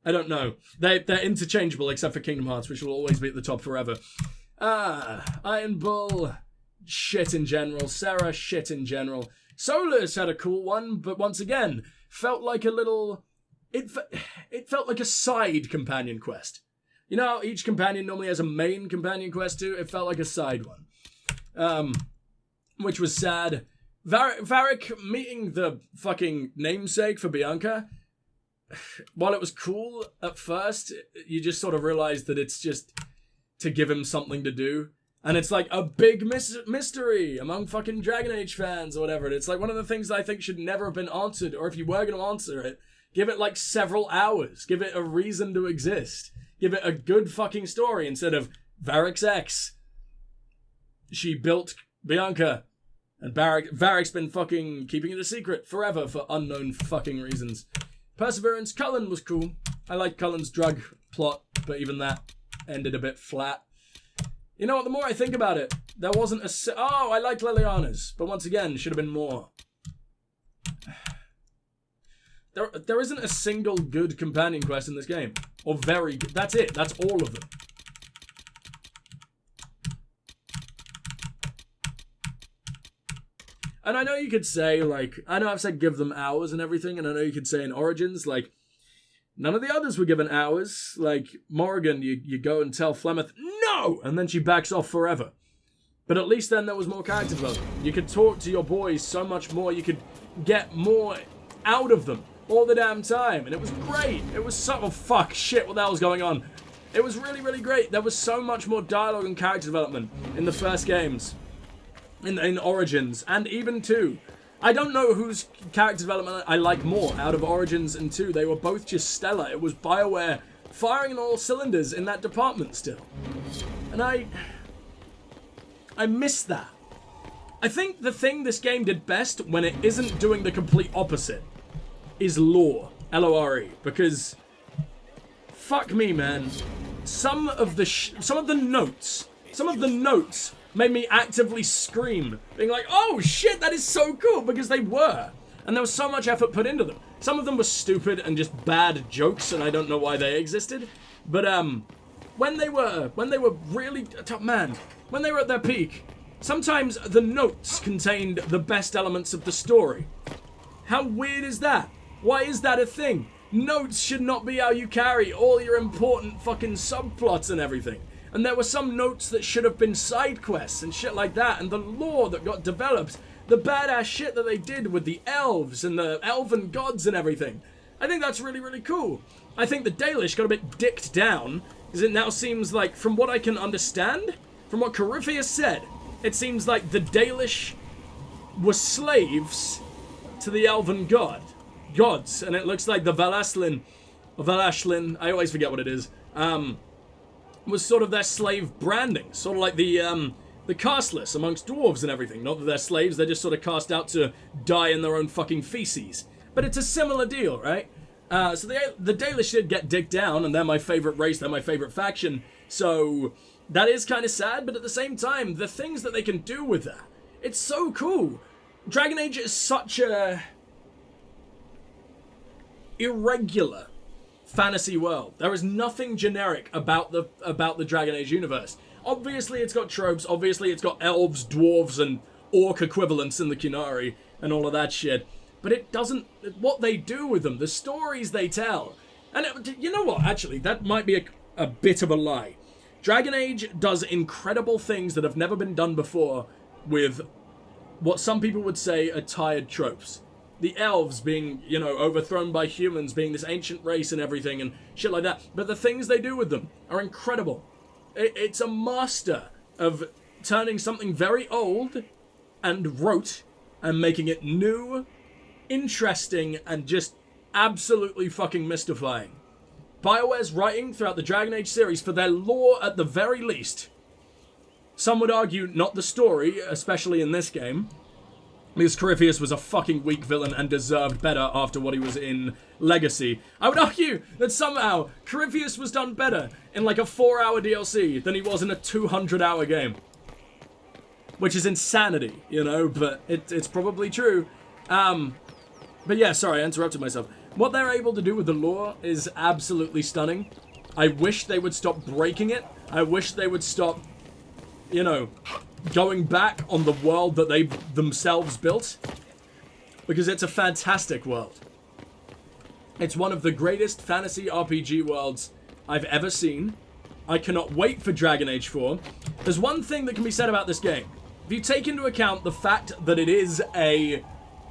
I don't know. They're interchangeable except for Kingdom Hearts, which will always be at the top forever. Iron Bull, shit in general. Sarah, shit in general. Solus had a cool one, but once again, felt like a little... It felt like a side companion quest. You know how each companion normally has a main companion quest too? It felt like a side one. Which was sad. Varric meeting the fucking namesake for Bianca, while it was cool at first, you just sort of realized that it's just to give him something to do. And it's like a big mystery among fucking Dragon Age fans or whatever. It's like one of the things that I think should never have been answered, or if you were going to answer it, give it like several hours. Give it a reason to exist. Give it a good fucking story instead of Varric's ex. She built Bianca. And Varric's been fucking keeping it a secret forever for unknown fucking reasons. Perseverance, Cullen was cool. I liked Cullen's drug plot, but even that ended a bit flat. You know what, the more I think about it, there wasn't a... Oh, I liked Liliana's, but once again, should have been more. There isn't a single good companion quest in this game. Or very good. That's it. That's all of them. And I know you could say, like, I know I've said give them hours and everything, and I know you could say in Origins, like, none of the others were given hours. Like, Morrigan, you go and tell Flemeth, no! And then she backs off forever. But at least then there was more character development. You could talk to your boys so much more. You could get more out of them all the damn time. And it was great. It was so... Oh, fuck, shit, what the hell's going on? It was really, really great. There was so much more dialogue and character development in the first games. In Origins, and even 2. I don't know whose character development I like more out of Origins and 2. They were both just stellar. It was Bioware firing on all cylinders in that department still. And I miss that. I think the thing this game did best when it isn't doing the complete opposite is lore. L-O-R-E. Because, fuck me, man. Some of the notes made me actively scream, being like, oh shit, that is so cool, because they were. And there was so much effort put into them. Some of them were stupid and just bad jokes, and I don't know why they existed. But when they were really top man, when they were at their peak, sometimes the notes contained the best elements of the story. How weird is that? Why is that a thing? Notes should not be how you carry all your important fucking subplots and everything. And there were some notes that should have been side quests and shit like that, and the lore that got developed, the badass shit that they did with the elves and the elven gods and everything. I think that's really, really cool. I think the Dalish got a bit dicked down, because it now seems like, from what I can understand, from what Corypheus said, it seems like the Dalish were slaves to the elven gods, and it looks like the Valashlin, I always forget what it is, was sort of their slave branding, sort of like the casteless amongst dwarves and everything. Not that they're slaves, they're just sort of cast out to die in their own fucking feces. But it's a similar deal, right? So the Dalish did get dicked down, and they're my favorite race, they're my favorite faction, so that is kind of sad, but at the same time, the things that they can do with that, it's so cool. Dragon Age is such a irregular fantasy world. There is nothing generic about the Dragon Age universe. Obviously it's got tropes, obviously it's got elves, dwarves, and orc equivalents in the Qunari, and all of that shit. But it doesn't... What they do with them, the stories they tell. And you know what, actually, that might be a bit of a lie. Dragon Age does incredible things that have never been done before with what some people would say are tired tropes. The elves being, you know, overthrown by humans, being this ancient race and everything and shit like that. But the things they do with them are incredible. It's a master of turning something very old and rote and making it new, interesting, and just absolutely fucking mystifying. BioWare's writing throughout the Dragon Age series, for their lore at the very least, some would argue not the story, especially in this game, because Corypheus was a fucking weak villain and deserved better after what he was in Legacy. I would argue that somehow Corypheus was done better in like a 4-hour DLC than he was in a 200-hour game. Which is insanity, you know, but it's probably true. But yeah, sorry, I interrupted myself. What they're able to do with the lore is absolutely stunning. I wish they would stop breaking it. I wish they would stop, you know, going back on the world that they themselves built. Because it's a fantastic world. It's one of the greatest fantasy RPG worlds I've ever seen. I cannot wait for Dragon Age 4. There's one thing that can be said about this game. If you take into account the fact that it is a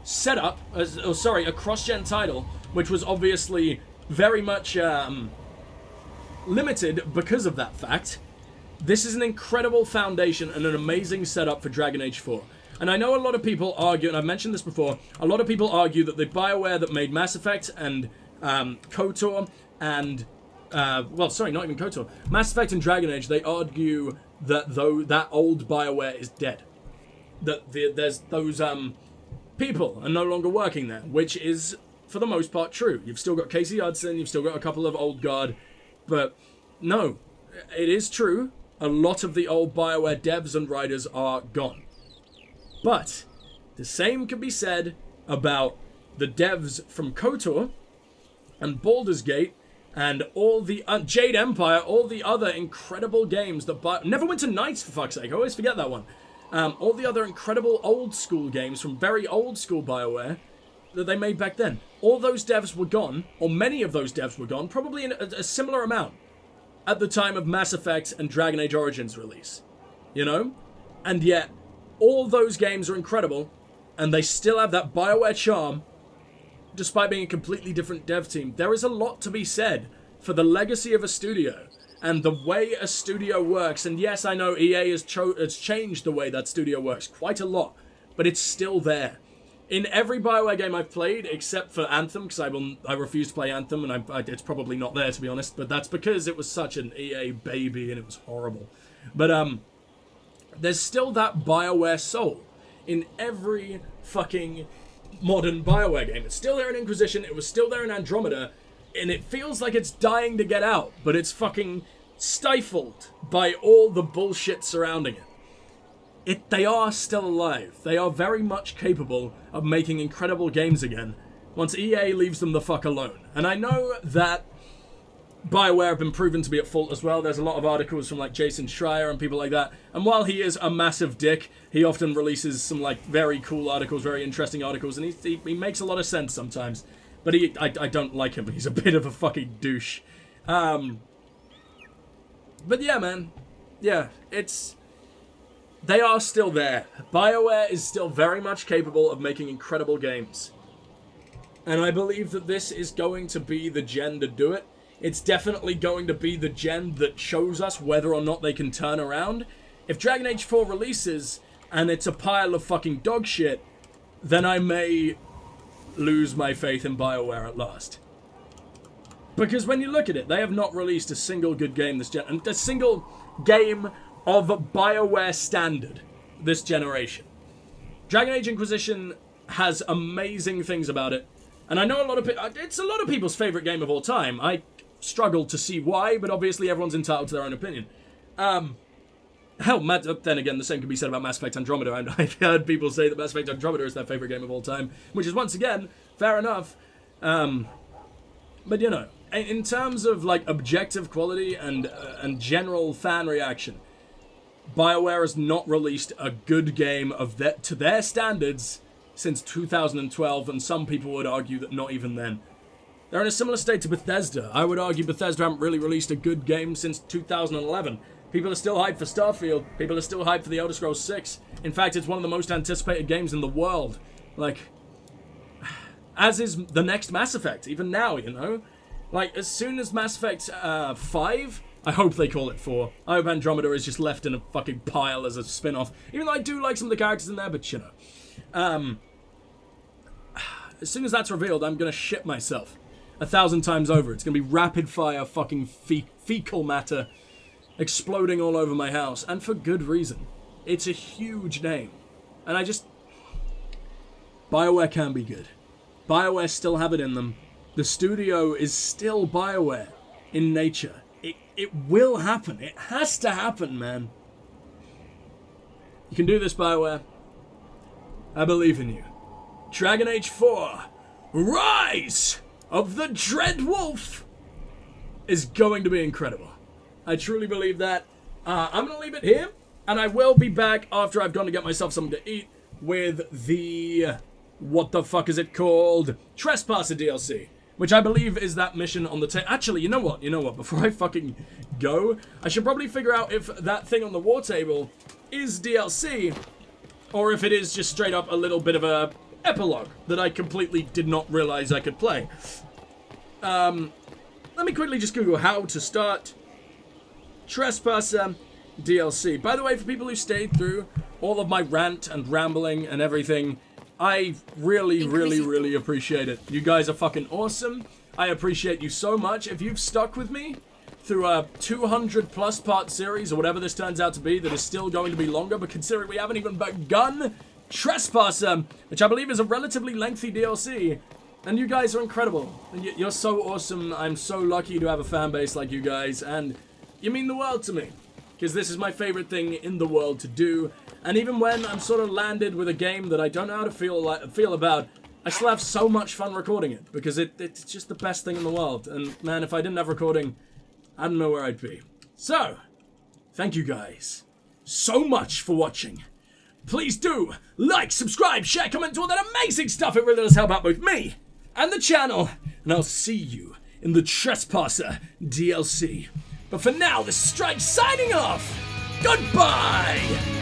setup, a cross-gen title, which was obviously very much limited because of that fact, this is an incredible foundation and an amazing setup for Dragon Age 4. And I know a lot of people argue, and I've mentioned this before, a lot of people argue that the Bioware that made Mass Effect and KOTOR and, well, sorry, not even KOTOR, Mass Effect and Dragon Age, they argue that though that old Bioware is dead. That there's those people are no longer working there, which is, for the most part, true. You've still got Casey Hudson, you've still got a couple of old guard, but no, it is true. A lot of the old Bioware devs and writers are gone. But the same can be said about the devs from KOTOR and Baldur's Gate and all the Jade Empire, all the other incredible games that Neverwinter Nights, for fuck's sake, I always forget that one. All the other incredible old school games from very old school Bioware that they made back then. All those devs were gone, or many of those devs were gone, probably in a similar amount at the time of Mass Effect and Dragon Age Origins release. You know? And yet, all those games are incredible, and they still have that Bioware charm, despite being a completely different dev team. There is a lot to be said for the legacy of a studio, and the way a studio works. And yes, I know EA has changed the way that studio works quite a lot, but it's still there. In every Bioware game I've played, except for Anthem, because I refuse to play Anthem, and it's probably not there, to be honest, but that's because it was such an EA baby, and it was horrible. But, there's still that Bioware soul in every fucking modern Bioware game. It's still there in Inquisition, it was still there in Andromeda, and it feels like it's dying to get out, but it's fucking stifled by all the bullshit surrounding it. They are still alive. They are very much capable of making incredible games again once EA leaves them the fuck alone. And I know that Bioware have been proven to be at fault as well. There's a lot of articles from like Jason Schreier and people like that. And while he is a massive dick, he often releases some like very cool articles, very interesting articles, and he makes a lot of sense sometimes. But I don't like him. He's a bit of a fucking douche. But yeah, man. Yeah, they are still there. BioWare is still very much capable of making incredible games. And I believe that this is going to be the gen to do it. It's definitely going to be the gen that shows us whether or not they can turn around. If Dragon Age 4 releases and it's a pile of fucking dog shit, then I may lose my faith in BioWare at last. Because when you look at it, they have not released a single good game this gen, and a single game of BioWare standard this generation. Dragon Age Inquisition has amazing things about it, and I know it's a lot of people's favorite game of all time. I struggle to see why, but obviously everyone's entitled to their own opinion. Hell, then again, the same can be said about Mass Effect Andromeda, and I've heard people say that Mass Effect Andromeda is their favorite game of all time, which is, once again, fair enough. But, you know, in terms of, like, objective quality and general fan reaction, BioWare has not released a good game to their standards since 2012, and some people would argue that not even then. They're in a similar state to Bethesda. I would argue Bethesda haven't really released a good game since 2011. People are still hyped for Starfield. People are still hyped for the Elder Scrolls 6. In fact, it's one of the most anticipated games in the world. Like, as is the next Mass Effect, even now, you know? Like, as soon as Mass Effect 5, I hope they call it 4. I hope Andromeda is just left in a fucking pile as a spin-off. Even though I do like some of the characters in there, but you know. As soon as that's revealed, I'm gonna shit myself 1,000 times over. It's gonna be rapid-fire fucking fecal matter exploding all over my house, and for good reason. It's a huge name, and Bioware can be good. Bioware still have it in them. The studio is still Bioware in nature. It will happen. It has to happen, man. You can do this, Bioware. I believe in you. Dragon Age 4, Rise of the Dread Wolf, is going to be incredible. I truly believe that. I'm going to leave it here, and I will be back after I've gone to get myself something to eat with the, what the fuck is it called? Trespasser DLC, which I believe is that mission on the table. Actually, you know what? Before I fucking go, I should probably figure out if that thing on the war table is DLC, or if it is just straight up a little bit of a epilogue that I completely did not realize I could play. Let me quickly just Google how to start Trespasser DLC. By the way, for people who stayed through all of my rant and rambling and everything, I really appreciate it. You guys are fucking awesome. I appreciate you so much. If you've stuck with me through a 200 plus part series, or whatever this turns out to be, that is still going to be longer, but considering we haven't even begun Trespasser, which I believe is a relatively lengthy DLC, and you guys are incredible. And you're so awesome. I'm so lucky to have a fan base like you guys, and you mean the world to me, because this is my favorite thing in the world to do. And even when I'm sort of landed with a game that I don't know how to feel about, I still have so much fun recording it, because it's just the best thing in the world. And man, if I didn't have recording, I don't know where I'd be. So, thank you guys so much for watching. Please do like, subscribe, share, comment, do all that amazing stuff. It really does help out both me and the channel. And I'll see you in the Trespasser DLC. But for now, this is Strike signing off. Goodbye!